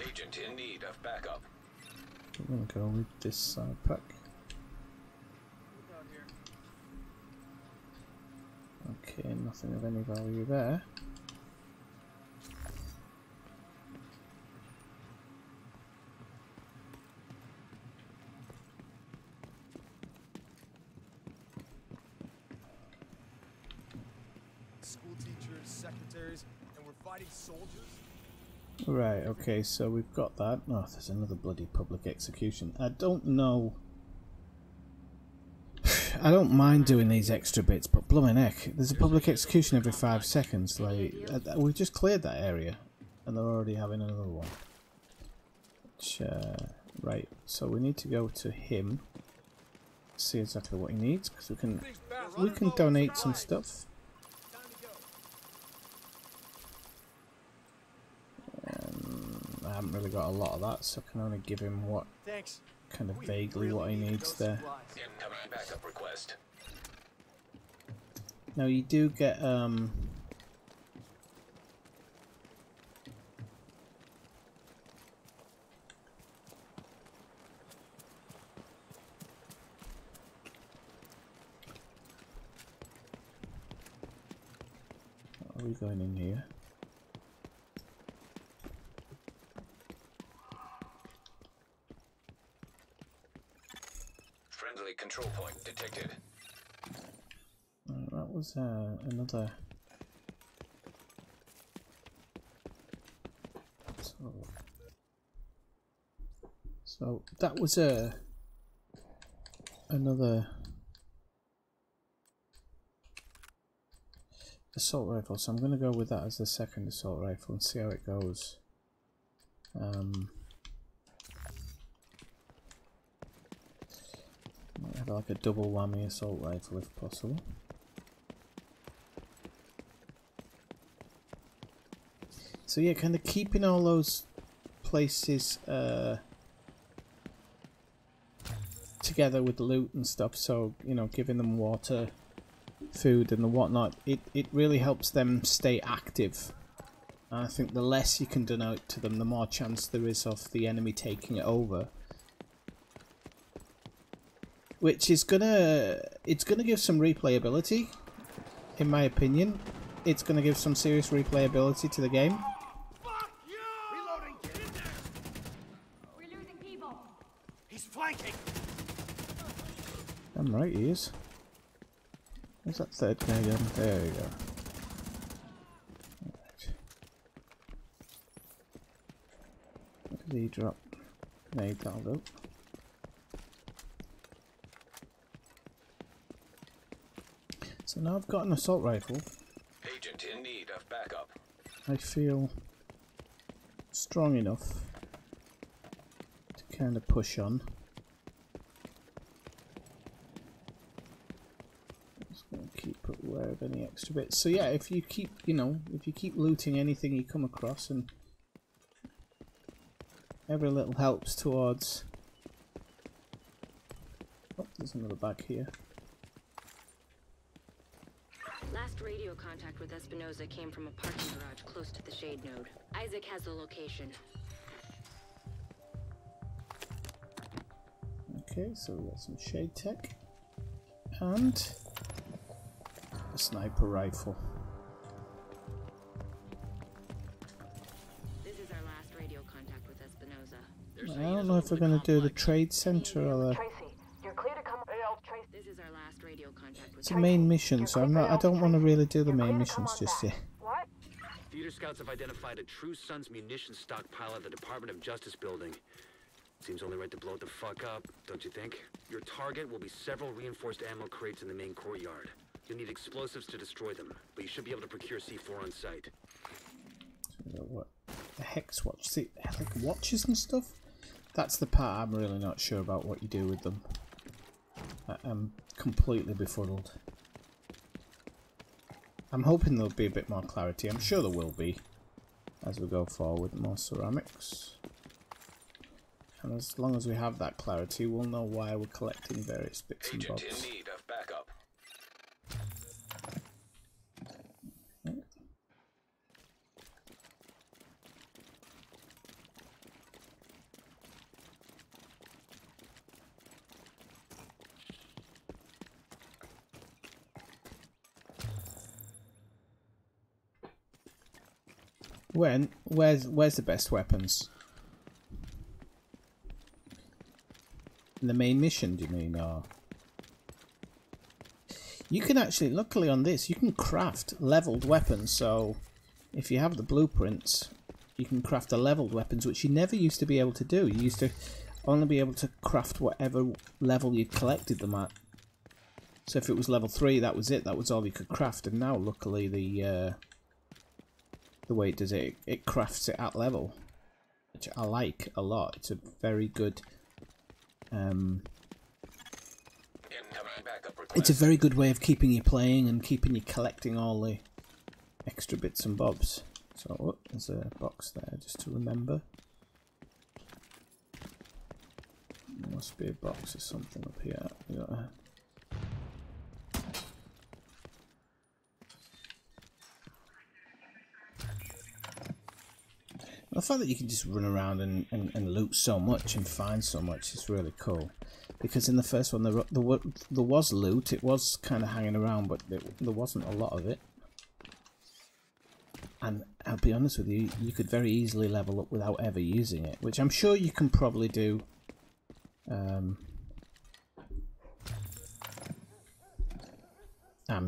Agent in need of backup. I'm going to go with this side pack. Okay, nothing of any value there. School teachers, secretaries, and we're fighting soldiers? Right, okay, so we've got that. Oh, there's another bloody public execution. I don't know. I don't mind doing these extra bits, but blooming heck, there's a public execution every 5 seconds. Like, we've just cleared that area, and they're already having another one. Which, right, so we need to go to him, see exactly what he needs, because we can donate some stuff. I haven't really got a lot of that, so I can only give him what kind of vaguely what he needs there. Incoming backup request. Now you do get what are we going in here? Friendly control point detected. That was another. So that was another assault rifle. So I'm going to go with that as the second assault rifle and see how it goes. Might have like a double whammy assault rifle if possible. So yeah, kind of keeping all those places together with loot and stuff, so you know, giving them water, food and the whatnot, it really helps them stay active. And I think the less you can donate to them, the more chance there is of the enemy taking it over. Which is gonna give some replayability, in my opinion. It's gonna give some serious replayability to the game. Fuck you! Reloading! Get in there! We're losing people. He's flanking! I'm right, he is. Where's that third guy going? There we go. Z-drop. There, that'll do. So now I've got an assault rifle. Agent in need of backup. I feel strong enough to kind of push on. Just gonna keep aware of any extra bits. So yeah, if you keep, if you keep looting anything you come across, and every little helps towards. Oh, there's another bag here. Last radio contact with Espinosa came from a parking garage close to the shade node. Isaac has the location. Okay, so we got some shade tech and a sniper rifle. This is our last radio contact with Espinosa. I don't know if we're going to do the trade center or the. Tracy, you're clear to come. This is our last radio contact with It's a main mission, so I don't want to really do the main missions just yet. What? Theater scouts have identified a True Sons munitions stockpile at the Department of Justice building. Seems only right to blow it the fuck up, don't you think? Your target will be several reinforced ammo crates in the main courtyard. You'll need explosives to destroy them, but you should be able to procure C4 on site. What? The hex watch? See, like watches and stuff? That's the part I'm really not sure about what you do with them. I'm completely befuddled. I'm hoping there'll be a bit more clarity. I'm sure there will be as we go forward. More ceramics. And as long as we have that clarity, we'll know why we're collecting various bits and bobs. Agent in need of backup. Where's the best weapons? In the main mission, do you mean? Or you can actually, luckily on this, you can craft leveled weapons. So if you have the blueprints, you can craft the leveled weapons, which you never used to be able to do. You used to only be able to craft whatever level you collected them at. So if it was level 3, that was it. That was all you could craft. And now, luckily, the way it does it, it crafts it at level, which I like a lot. It's a very good. It's a very good way of keeping you playing and keeping you collecting all the extra bits and bobs. So oh, there's a box there just to remember. There must be a box or something up here. We got a the fact that you can just run around and loot so much and find so much is really cool. Because in the first one there was loot, it was kind of hanging around, but there wasn't a lot of it. And I'll be honest with you, you could very easily level up without ever using it, which I'm sure you can probably do. I'm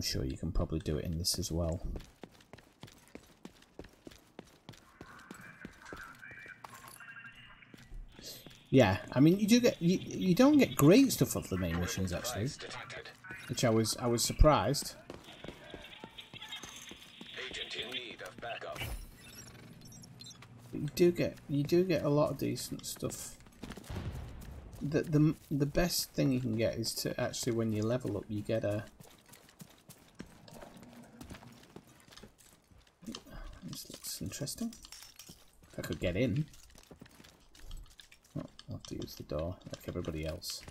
sure you can probably do it in this as well. Yeah, I mean you don't get great stuff off the main missions actually, which I was surprised. Agent in need of backup. But you do get a lot of decent stuff. The best thing you can get is to actually, when you level up, you get a. This looks interesting. If I could get in. Oh, I'll have to use the door like everybody else.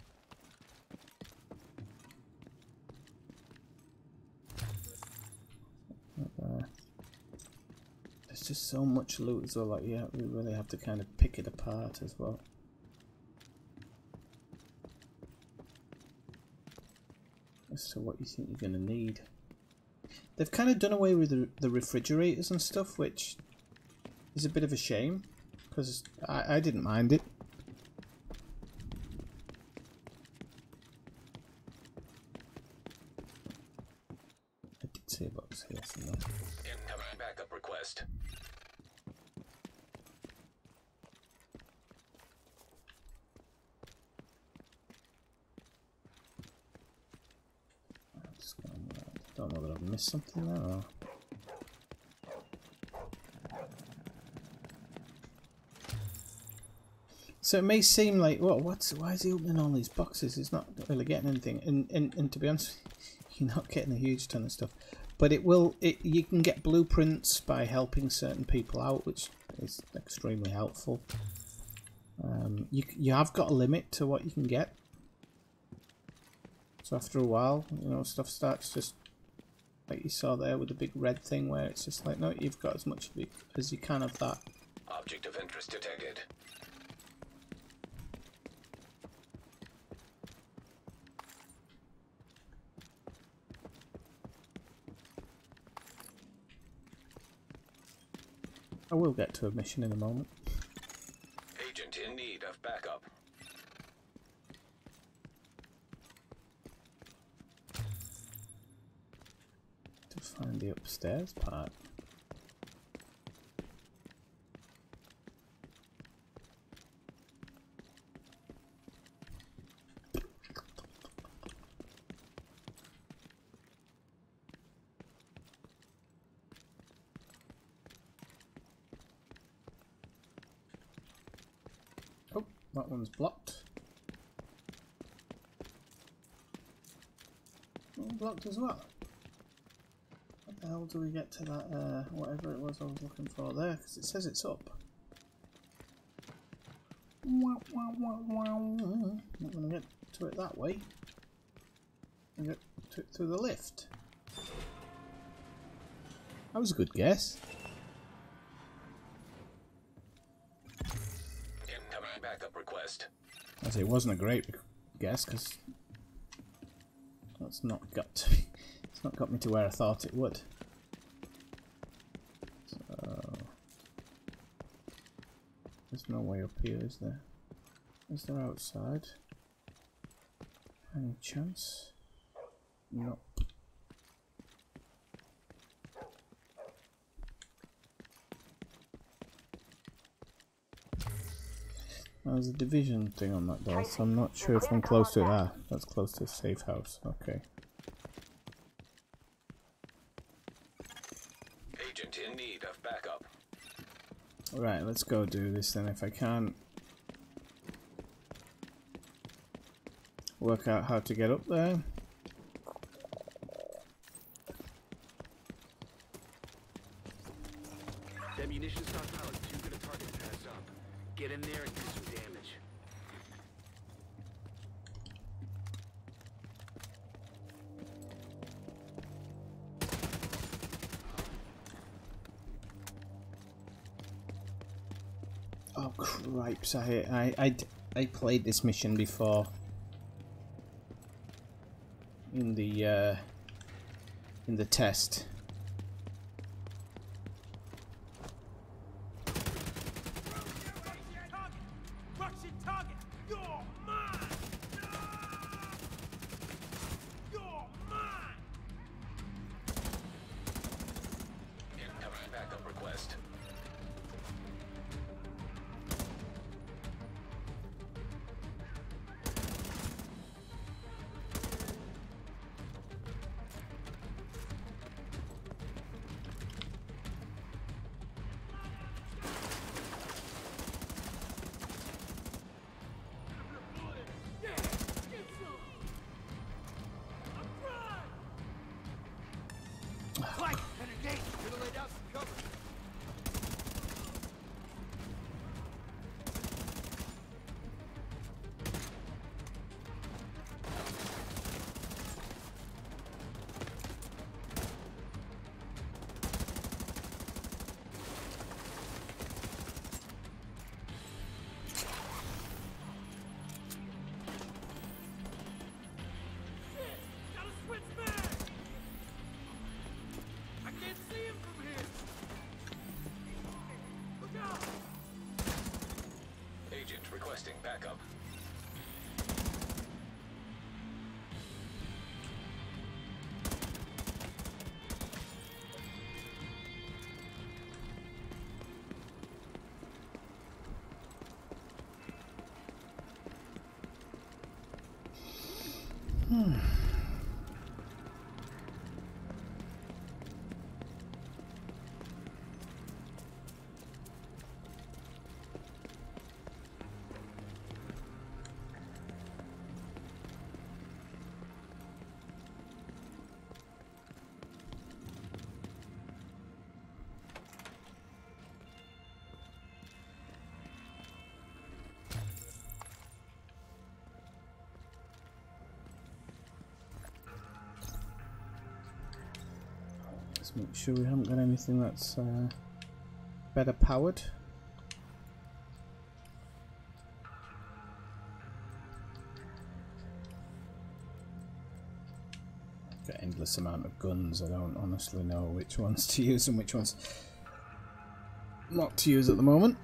There's just so much loot as well, like yeah, we really have to kind of pick it apart as well. As to what you think you're going to need. They've kind of done away with the refrigerators and stuff, which is a bit of a shame, because I didn't mind it. I did see a box here somewhere. Incoming backup request. don't know whether I've missed something there or... So it may seem like, why is he opening all these boxes? He's not really getting anything. And to be honest, you're not getting a huge ton of stuff. But you can get blueprints by helping certain people out, which is extremely helpful. You have got a limit to what you can get. So after a while, you know, stuff starts just, like you saw there with the big red thing, where it's just like, no, you've got as much as you can of that. Object of interest detected. I will get to a mission in a moment. Agent in need of backup. To find the upstairs part. Oh, that one's blocked. Oh, blocked as well. How the hell do we get to that, whatever it was I was looking for there? Because it says it's up. Not going to get to it that way. I'm going to get to it through the lift. That was a good guess. Incoming backup request. I say it wasn't a great guess because it's not got me to where I thought it would. So there's no way up here, is there? Is there outside? Any chance? Nope. There's a division thing on that door, so I'm not sure if I'm close to it. Ah, that's close to a safe house. Okay. Agent in need of backup. Right, let's go do this then. If I can't work out how to get up there. That munition stockpile is too good a target to pass up. Get in there and do some damage. Oh cripes! I played this mission before in the test. Incoming backup request. Flank! And engage! Gonna lay down some cover. Gotta switch back! I can't see him from here! Look out! Agent requesting backup. Let's make sure we haven't got anything that's better powered. Got endless amount of guns. I don't honestly know which ones to use and which ones not to use at the moment.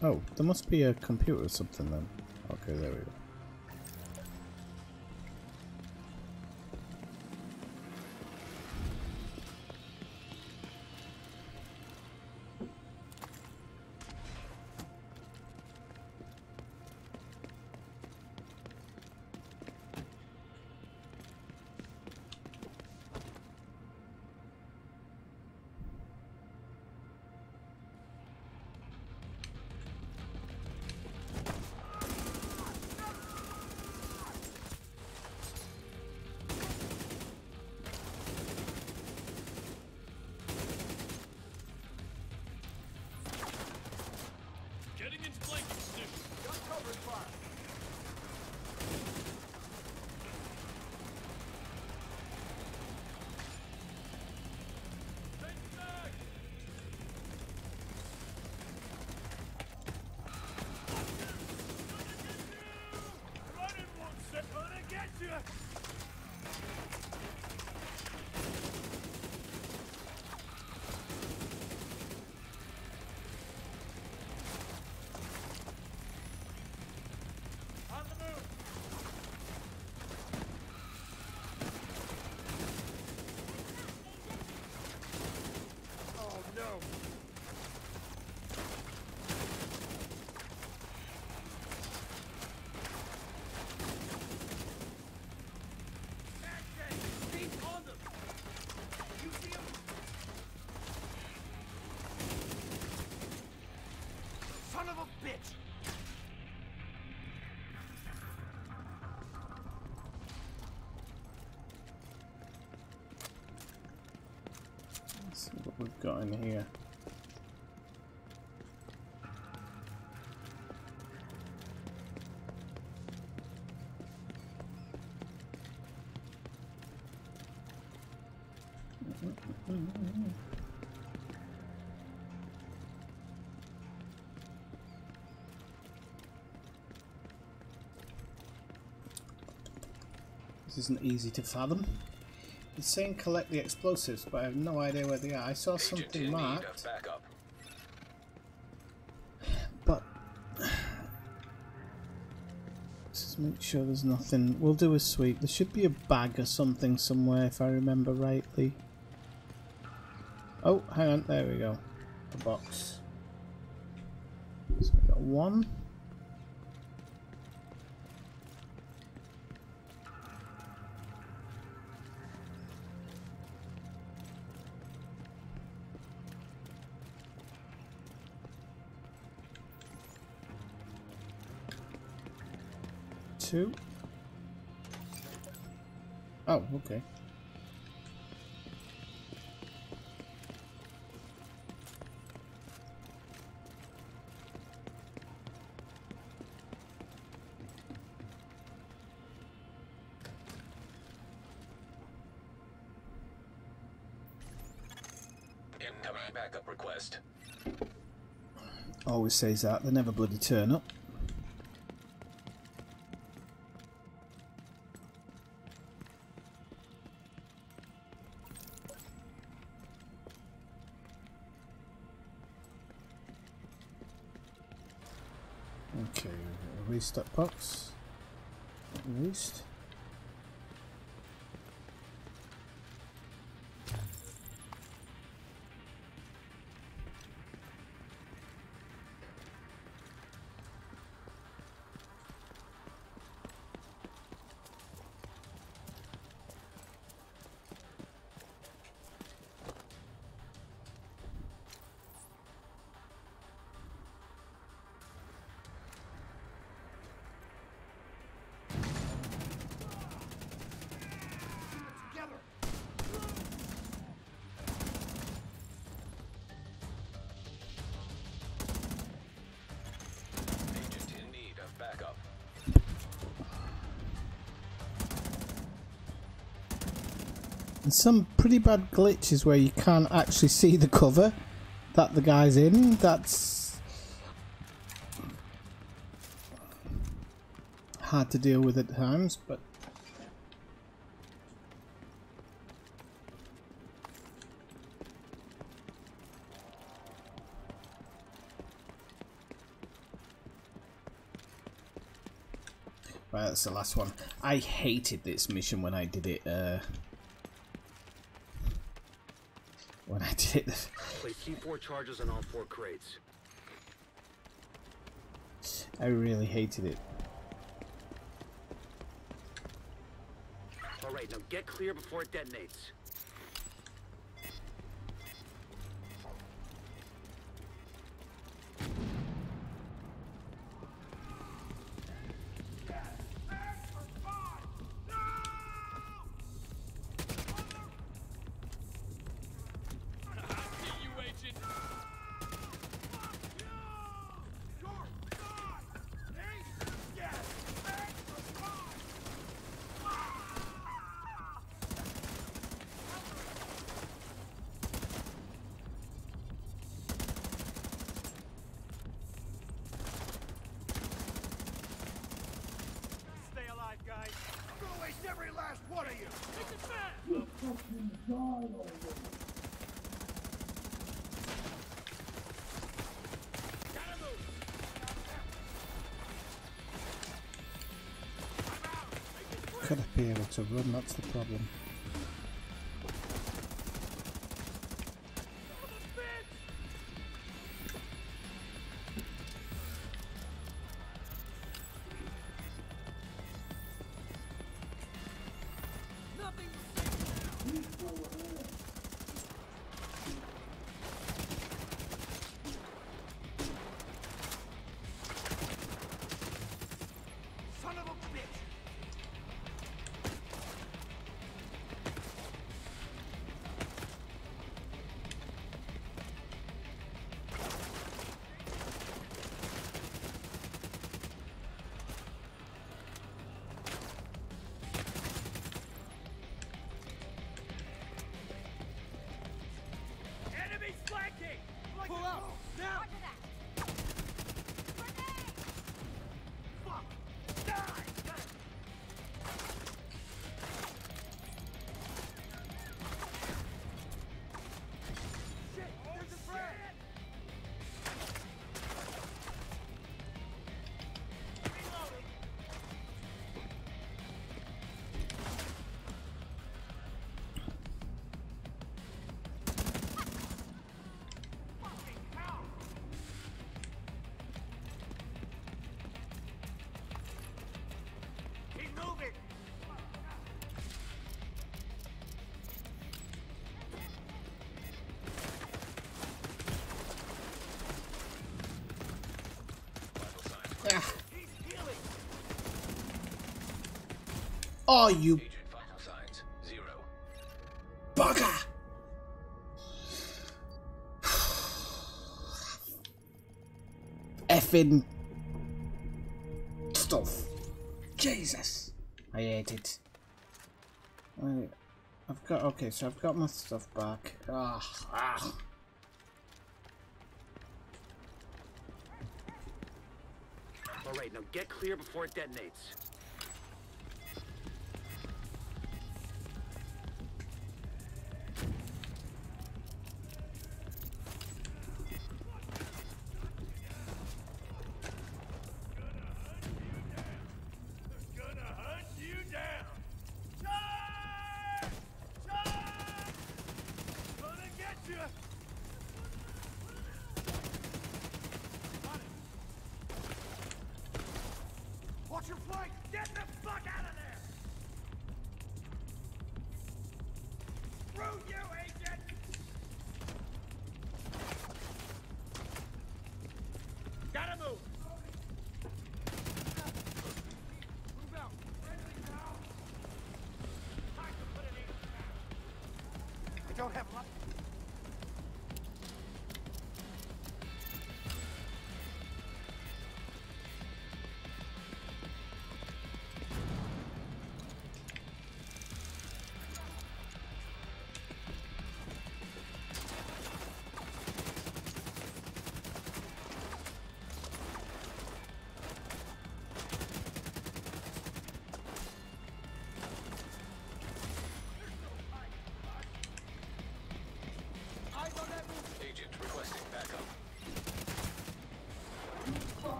Oh, there must be a computer or something then. Okay, there we go. Getting into flanking position. Got cover and fire. Son of a bitch! Let's see what we've got in here. This isn't easy to fathom. It's saying collect the explosives, but I have no idea where they are. I saw something marked, but let's just make sure there's nothing. We'll do a sweep. There should be a bag or something somewhere if I remember rightly. Oh, hang on, there we go. A box. So we got one. Two. Oh, okay. Incoming backup request. Always says that, they never bloody turn up. Okay, a restock box, at least. And some pretty bad glitches where you can't actually see the cover that the guy's in. That's hard to deal with at times, but right, that's the last one. I hated this mission when I did it. Place C4 charges on all 4 crates. I really hated it. Alright, now get clear before it detonates. Every last one of you! Take it back! Gotta be able to run, that's the problem. Pull out! Now! Fuck! Die! Shit! There's a frag! Reloading! Oh, you Vital signs 0. bugger! Effing stuff. Jesus. I hate it. Right, I've got, okay, so I've got my stuff back. Ah. Alright, now get clear before it detonates. Watch your flank! Get the fuck out of there! Screw you, agent! Gotta move! Move out! Friendly down! Time to put it in. I don't have much.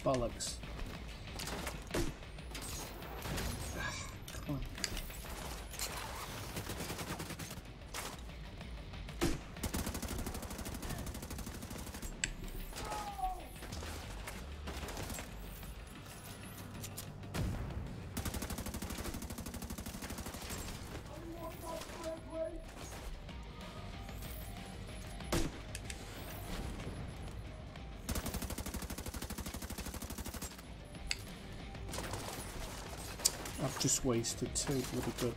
Bollocks. Come on. I've just wasted 2 bloody good.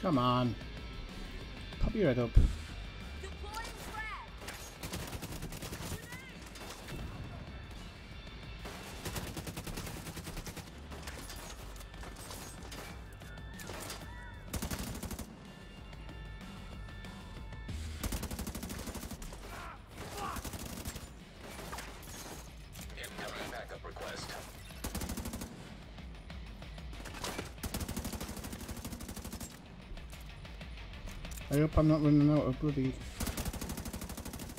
Come on. Pop your head up. Incoming backup request. I hope I'm not running out of bloody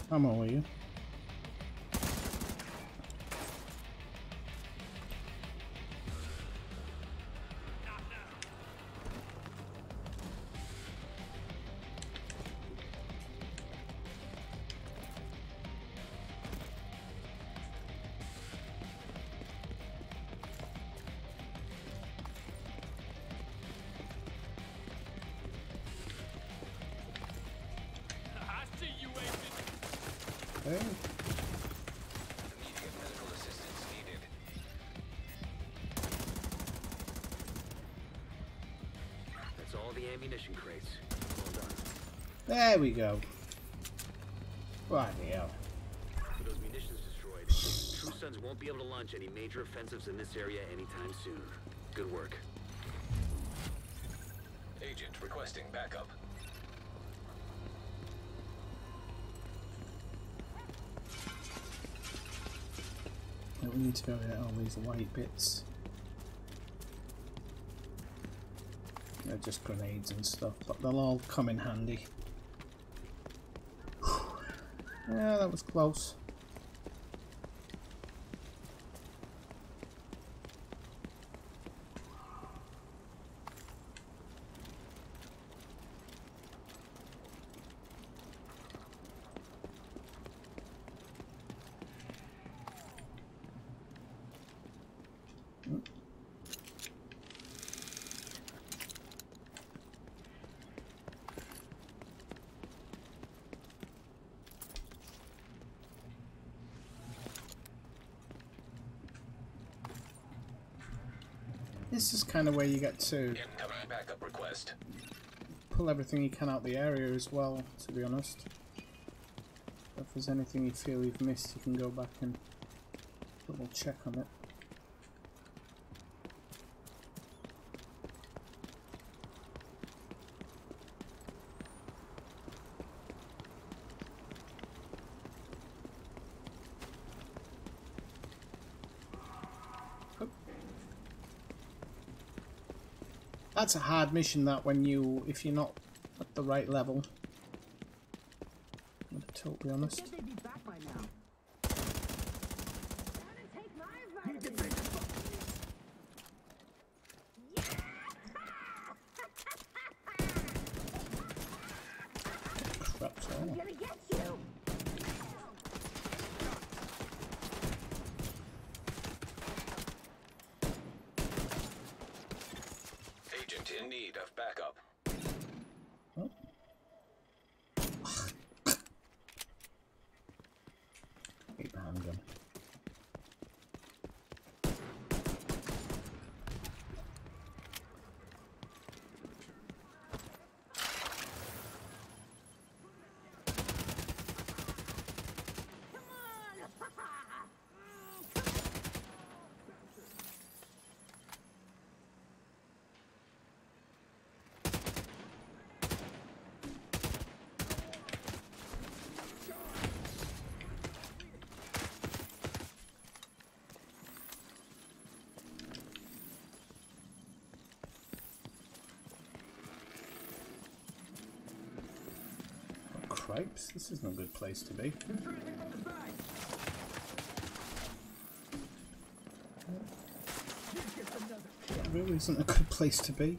ammo, are you? Okay. Immediate medical assistance needed. That's all the ammunition crates. Well done. There we go. Right hell. With those munitions destroyed, True Sons won't be able to launch any major offensives in this area anytime soon. Good work. Agent requesting backup. We need to go get all these white bits. They're just grenades and stuff, but they'll all come in handy. Yeah, that was close. This is kind of where you get to Incoming backup request. pull everything you can out the area as well, to be honest. If there's anything you feel you've missed, you can go back and double check on it. That's a hard mission, that, if you're not at the right level. I'm totally honest. Crap's all. Agent in need of backup. Oh. Keep the handgun. Cripes, this isn't a good place to be. That really isn't a good place to be.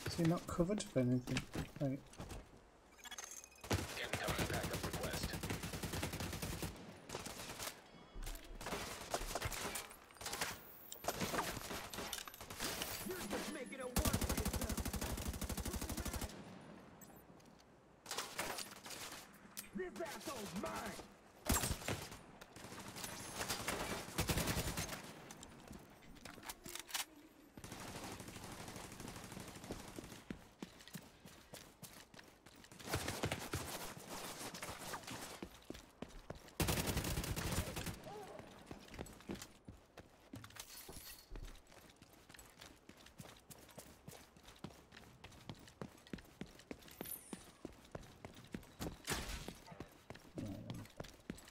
Is he not covered for anything? Right. Incoming backup request. You're just making it work for yourself. This asshole's mine.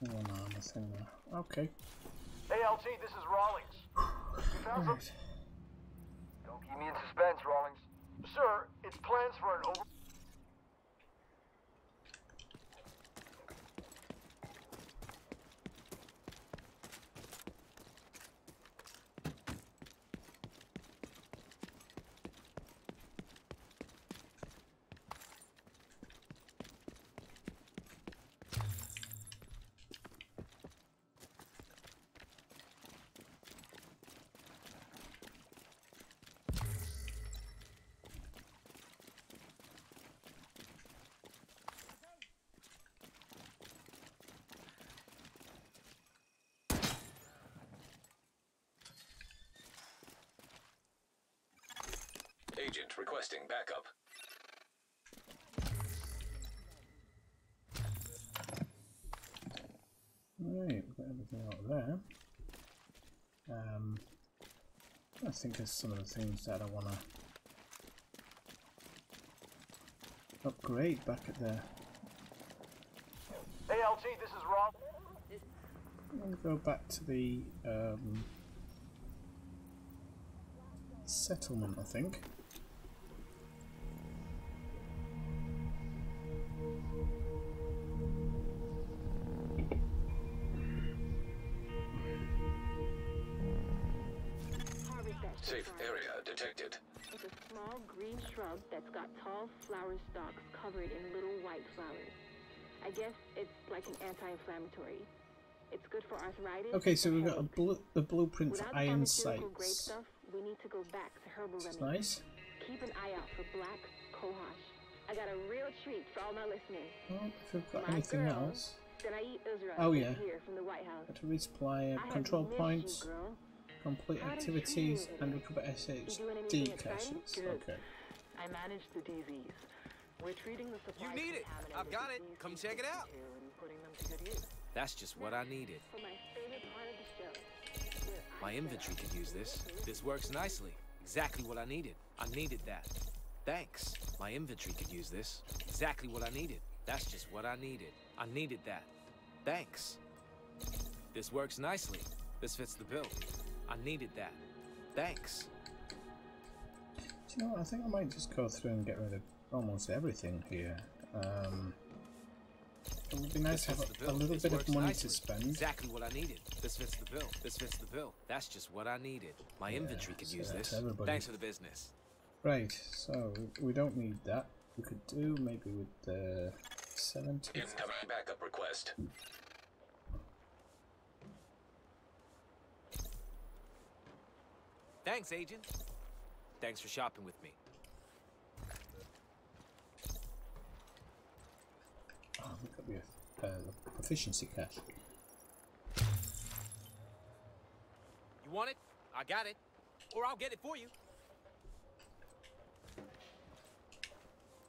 One armor thing there. Okay. Hey LT, this is Rawlings. You found some? Don't keep me in suspense, Rawlings. Sir, it's plans for an over... Agent requesting backup. Right, we've got everything out there. I think there's some of the things that I want to upgrade back at there. Hey LT, this is Rob. I'll go back to the settlement, I think. Safe area detected. It's a small green shrub that's got tall flower stalks covered in little white flowers. I guess it's like an anti-inflammatory. It's good for arthritis. Okay, so we've got a blueprint for iron sights. Stuff, we need to go back to herbal remedies. Nice. Keep an eye out for black cohosh. I got a real treat for all my listeners. Well, if we've got anything else. Oh yeah. Here from the White House. To resupply control points, complete activities, and recover SHD caches. Okay. I manage the DZs. We're treating the supply. You need it. I've got it. Come check it out. And putting them to good use. That's just what I needed. For my favorite part of the show. My inventory could use this. This works nicely. Exactly what I needed. I needed that. Thanks. My inventory could use this. Exactly what I needed. That's just what I needed. I needed that. Thanks. This works nicely. This fits the bill. I needed that. Thanks. Do you know what? I think I might just go through and get rid of almost everything here. It would be nice to have a little bit of money to spend. Exactly what I needed. This fits the bill. This fits the bill. That's just what I needed. My inventory could use this. Thanks for the business. Right, so we don't need that. We could do maybe with the 70. Incoming backup request. Thanks, Agent. Thanks for shopping with me. Oh, look at the proficiency cache. You want it? I got it. Or I'll get it for you.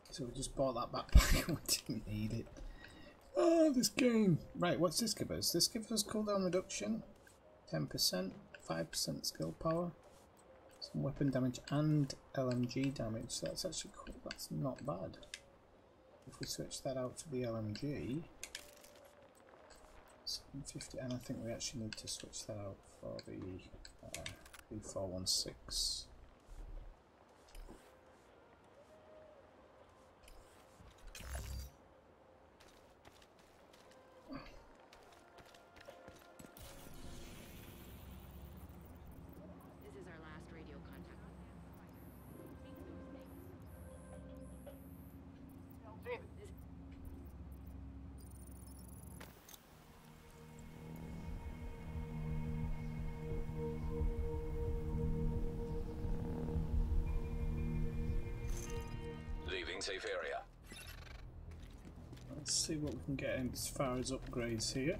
So we just bought that backpack and we didn't need it. Oh, this game. Right, what's this give us? This gives us cooldown reduction, 10%, 5% skill power, some weapon damage and LMG damage. So that's actually cool. That's not bad. If we switch that out to the LMG, 750, and I think we actually need to switch that out for the 3416. Leaving safe area. Let's see what we can get in as far as upgrades here.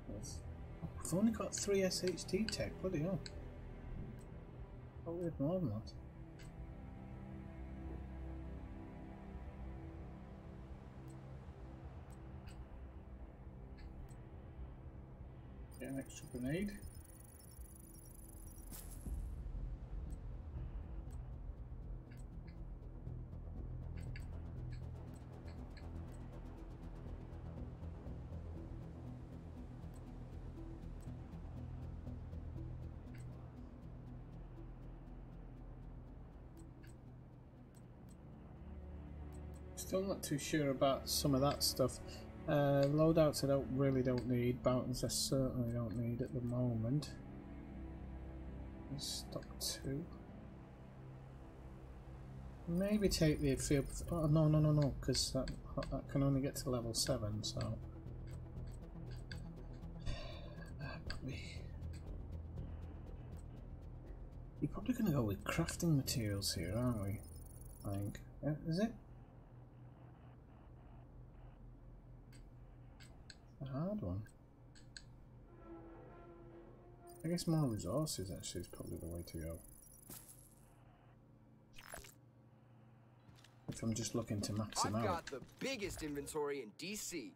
We've only got 3 SHD tech, bloody hell. Oh, we have more than that. Get an extra grenade. Still not too sure about some of that stuff. Loadouts I don't need. Bounties I certainly don't need at the moment. Stock 2. Maybe take the field. Oh no, because that can only get to level 7. So you're probably going to go with crafting materials here, aren't we? I think. Is it? A hard one. I guess more resources actually is probably the way to go. If I'm just looking to max them out. I've got the biggest inventory in DC.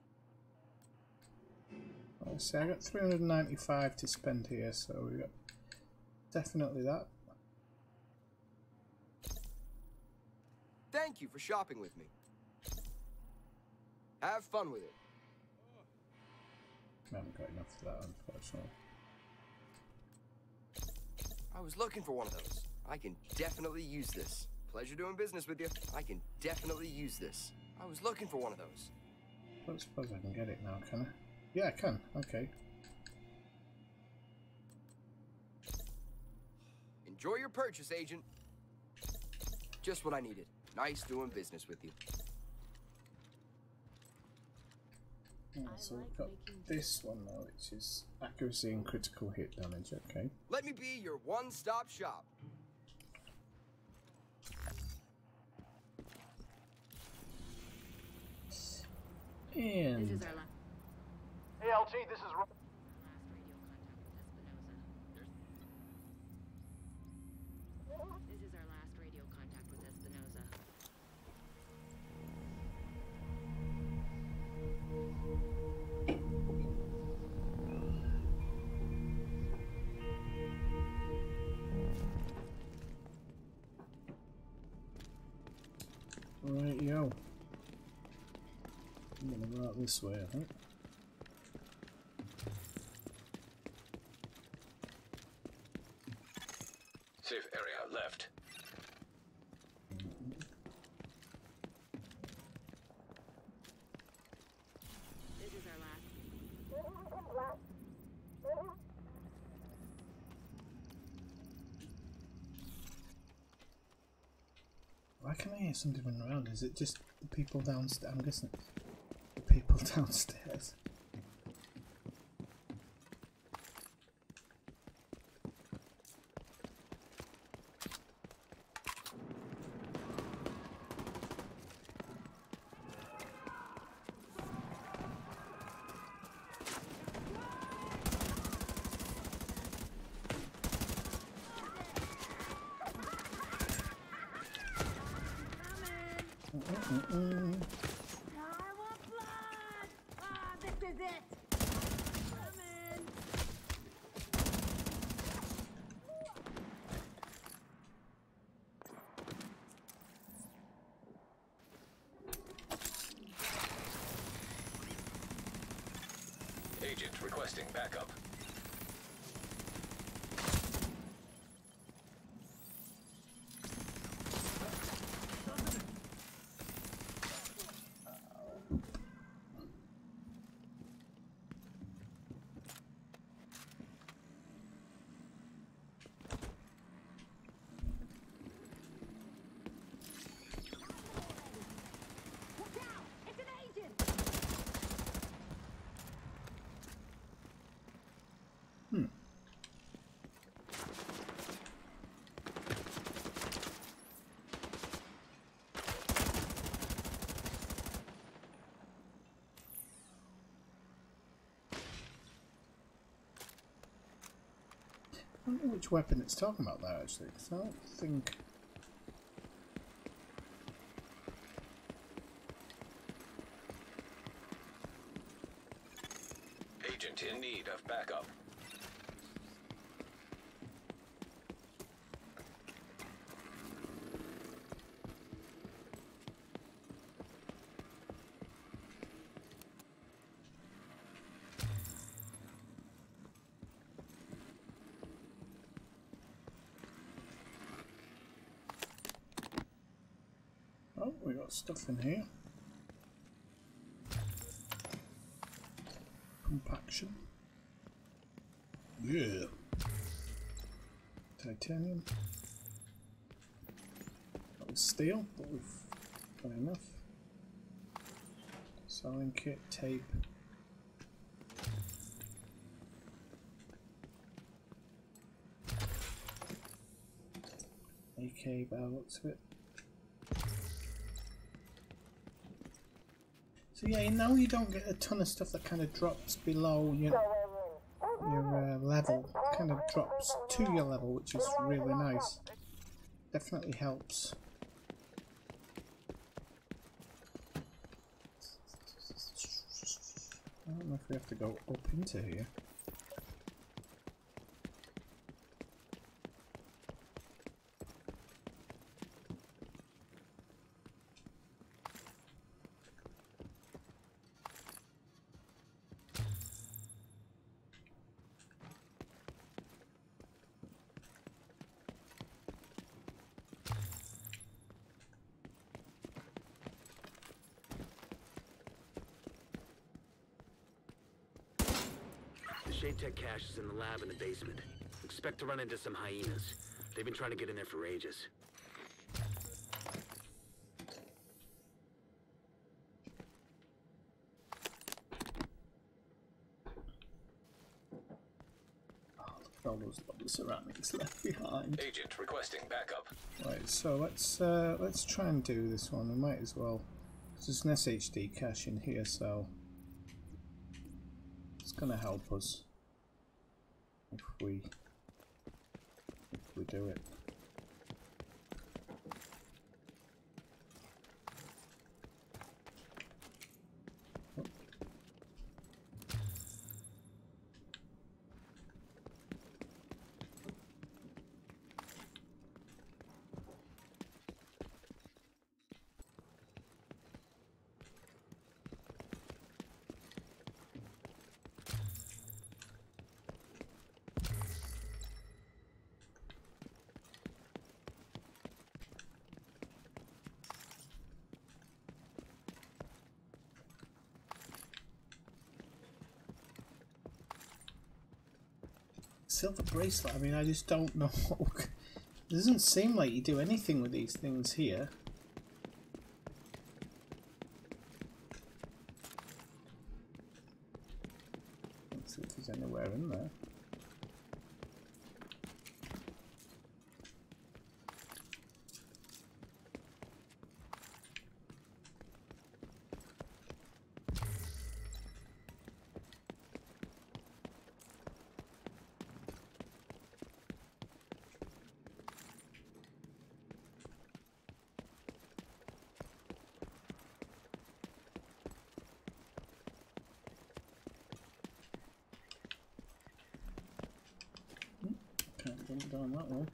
Let's see, I got 395 to spend here, so we got definitely that. Thank you for shopping with me. Have fun with it. I haven't got enough for that, unfortunately. I was looking for one of those. I can definitely use this. Pleasure doing business with you. I can definitely use this. I was looking for one of those. I don't suppose I can get it now, can I? Yeah, I can. Okay. Enjoy your purchase, Agent. Just what I needed. Nice doing business with you. Yeah, so we've got this one now, which is accuracy and critical hit damage. Okay. Let me be your one-stop shop. And Hey, LG, this is This is our last radio contact with Espinosa. right, yo. I'm gonna go out this way, I think. Safe area left. This is our last. Why can I hear something running around? Is it just the people downstairs? I'm guessing it's the people downstairs. want blood! Ah, this is it! Come in! Agent requesting backup. Look out! It's an agent! I don't know which weapon it's talking about there actually, because I don't think. Agent in need of backup. Oh, we got stuff in here. Compaction. Yeah. Titanium. That was steel, but we've got enough. Sewing kit, tape. AK by the looks of it. So yeah, now you don't get a ton of stuff that kind of drops below your level, kind of drops to your level, which is really nice. Definitely helps. I don't know if we have to go up into here. Tech cache is in the lab in the basement. Expect to run into some hyenas. They've been trying to get in there for ages. Oh, look at all those lovely ceramics left behind. Agent requesting backup. Right, so let's try and do this one. We might as well. There's an SHD cache in here, so it's going to help us if we do it. Silver bracelet, I mean, I just don't know. It doesn't seem like you do anything with these things here. Let's see if there's anywhere in there. Didn't go on that one.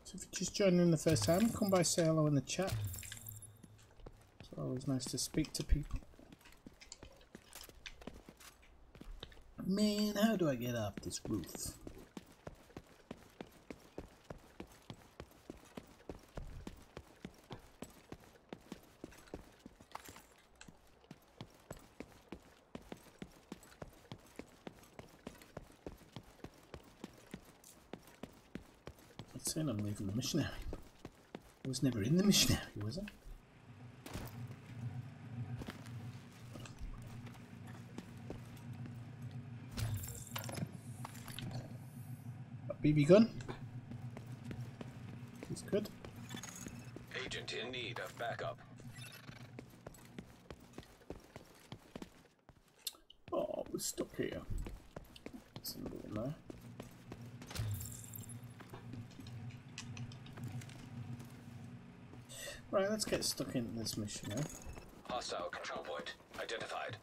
So if you're just joining in the first time, come by, say hello in the chat. It's always nice to speak to people. Man, how do I get up this roof? It's saying I'm leaving the missionary. I was never in the missionary, was I? BB gun. He's good. Agent in need of backup. Oh, we're stuck here. Somebody in there. Right, let's get stuck into this mission now. Hostile control point identified.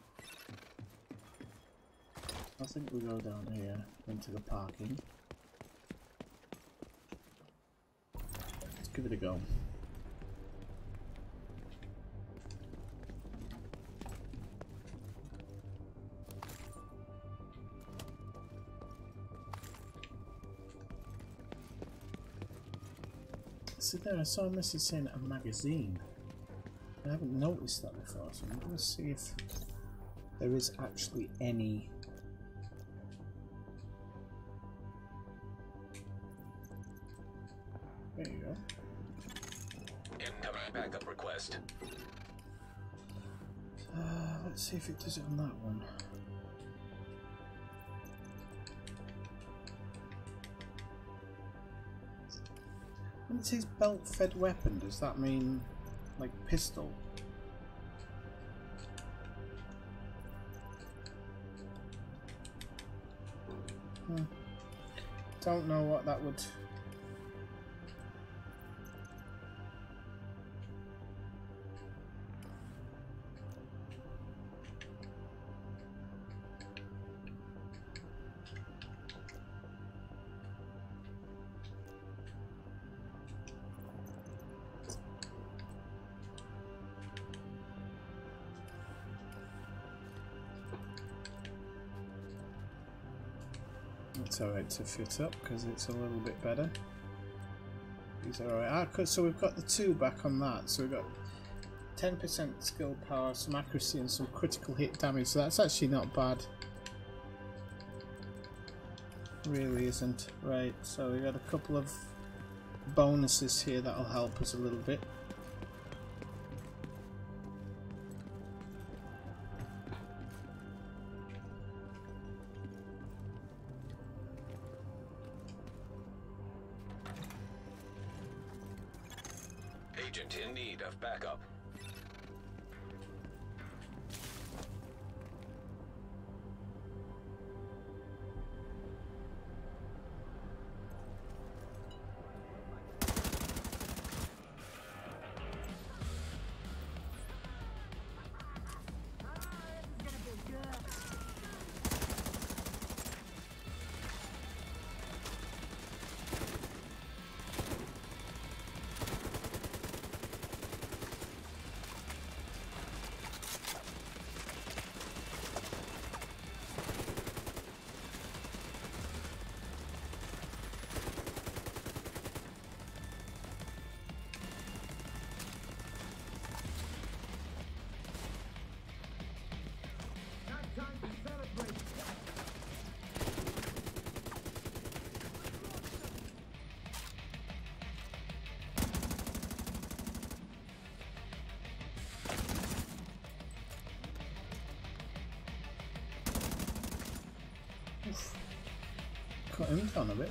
I think we go down here into the parking. Let's give it a go. See there, I saw a message saying a magazine. I haven't noticed that before, so I'm going to see if there is actually any. There you go. Incoming backup request. Let's see if it does it on that one. When it says belt-fed weapon, does that mean like pistol? Don't know what that would. It's alright to fit up because it's a little bit better. These are alright. So we've got the 2 back on that. So we've got 10% skill power, some accuracy, and some critical hit damage. So that's actually not bad. Really isn't. Right. So we got a couple of bonuses here that'll help us a little bit. Agent in need of backup. Cut him down a bit.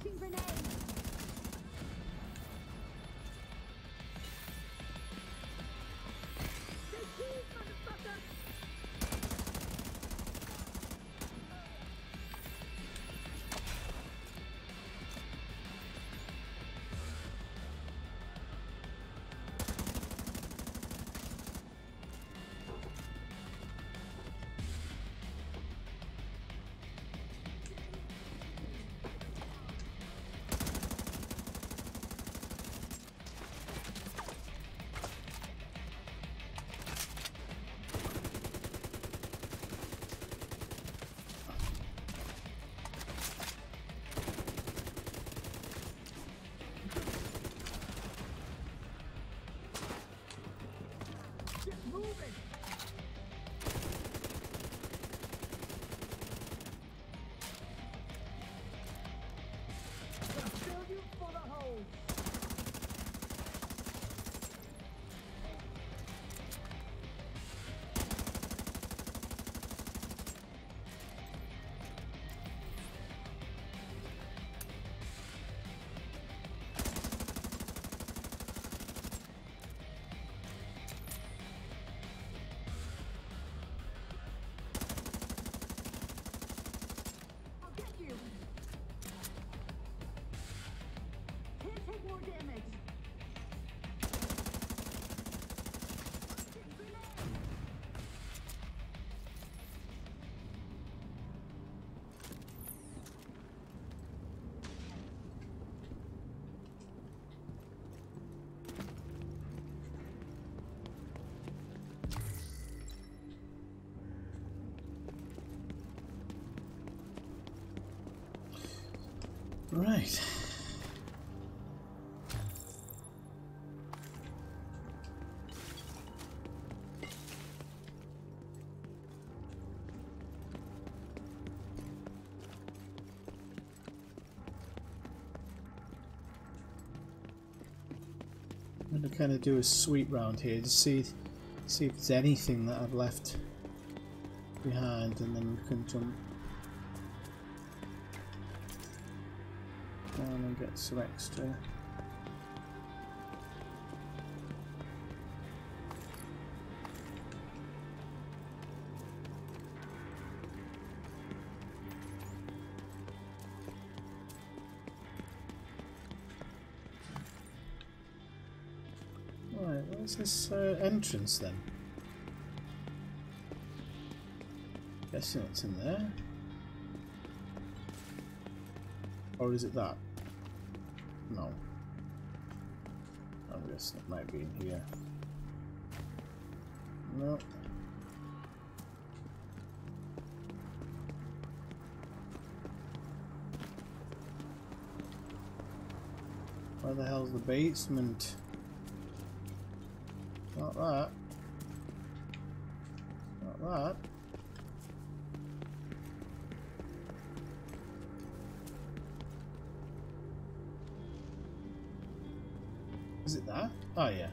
Launching grenade. Stay cool, motherfucker. More damage. Right. I'm going to kind of do a sweep round here to see if there's anything that I've left behind, and then we can jump down and get some extra. Right, where's this entrance then? Guessing it's in there. Or is it that? No. I guess it might be in here. No. Where the hell's the basement? Not that. Not that. Is it that? Oh yeah.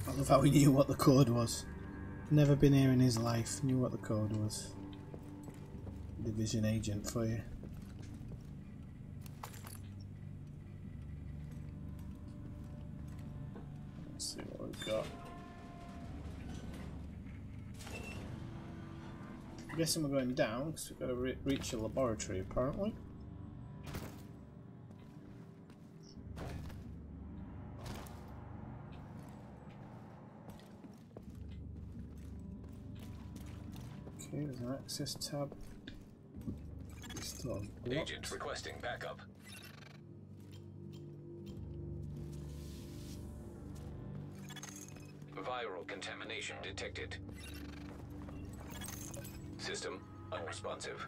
I love how he knew what the code was. Never been here in his life, knew what the code was. Division agent for you. Let's see what we've got. I'm guessing we're going down because we've got to reach a laboratory apparently. Okay, there's an access tab. Agent requesting backup. Viral contamination detected. System unresponsive.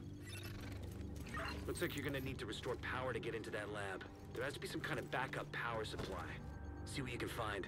Looks like you're gonna need to restore power to get into that lab. There has to be some kind of backup power supply. See what you can find.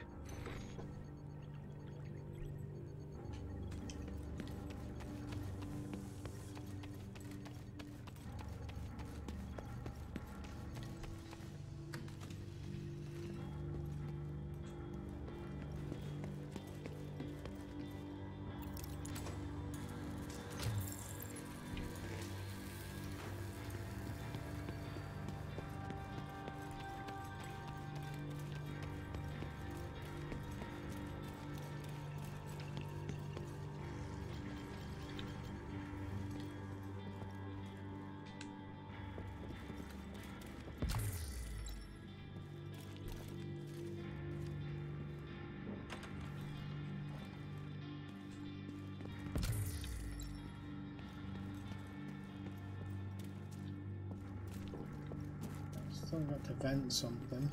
thought I got to vent something.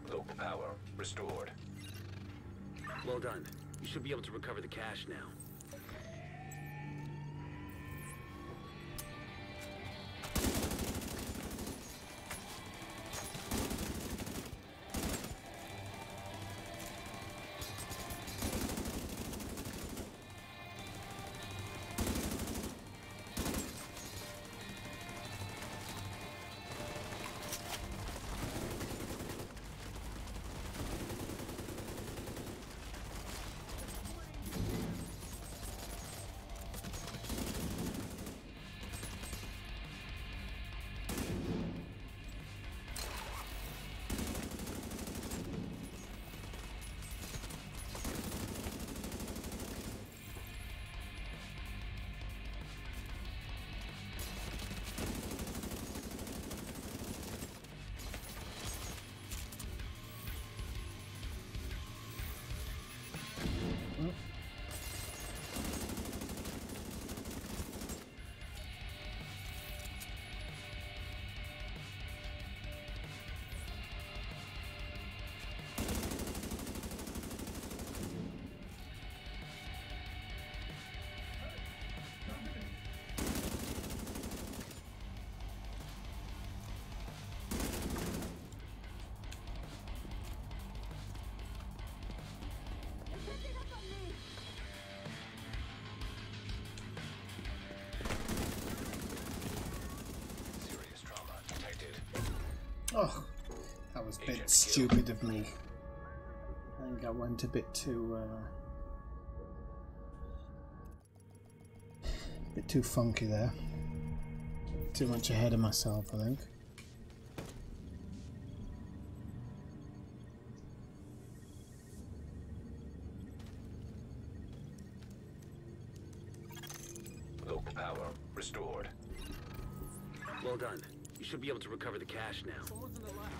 Local power restored. Well done. You should be able to recover the cash now. Oh, that was a bit stupid of me. I think I went a bit too funky there. Too much ahead of myself, I think. Local power restored. Well done. You should be able to recover the cash now. Someone's in the lab.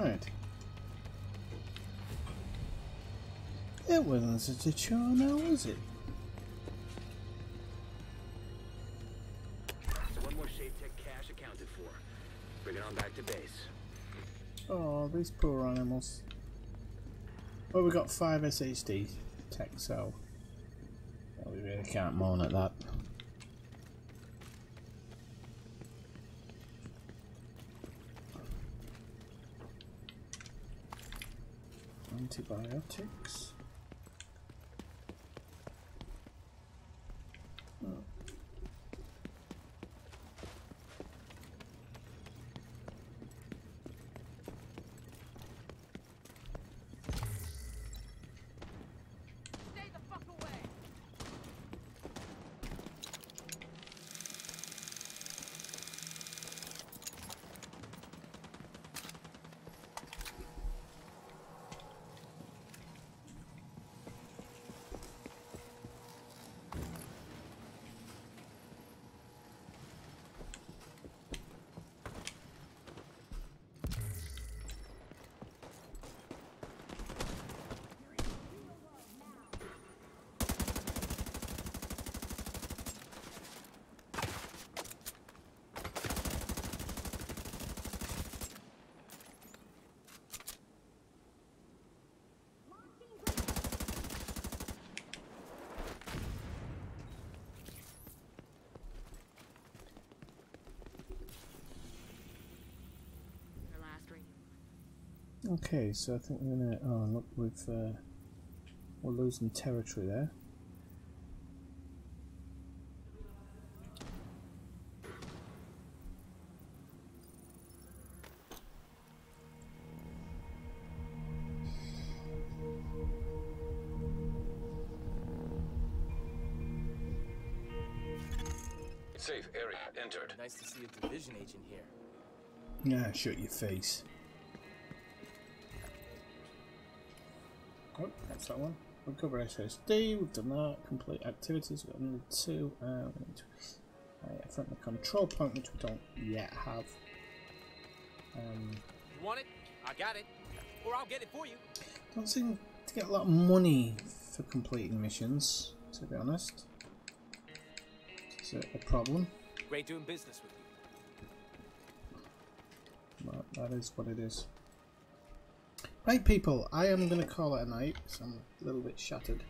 Right. It wasn't such a chore now, was it? So one more Shade Tech cache accounted for. Bring it on back to base. Oh, these poor animals. Well, we got 5 SHD tech, so we really can't moan at that. Antibiotics. Oh. Stay the fuck away! Okay, so I think we're gonna. Oh, look, we're losing territory there. Safe area entered. Nice to see a division agent here. Yeah, shut your face. Oh, that's that one. Recover SSD, we've done that. Complete activities, we've got another 2. We need to front the control point, which we don't yet have. You want it? I got it. Or I'll get it for you. Don't seem to get a lot of money for completing missions, to be honest. Is it a problem? Great doing business with you. Well, that is what it is. Right, people, I am going to call it a night because I'm a little bit shattered.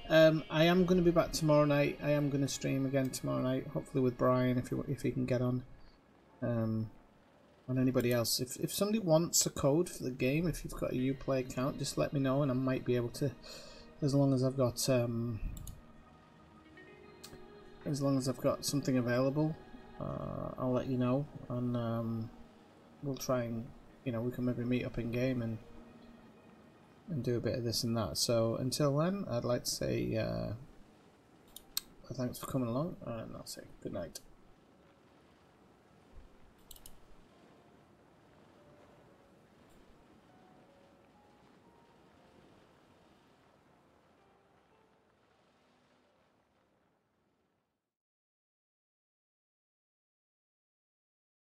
I am going to be back tomorrow night. I am going to stream again tomorrow night, hopefully with Brian if he can get on. And anybody else. If somebody wants a code for the game, if you've got a Uplay account, just let me know and I might be able to, as long as I've got something available, I'll let you know, and we'll try and, we can maybe meet up in game and do a bit of this and that. So until then, I'd like to say thanks for coming along, and I'll say good night.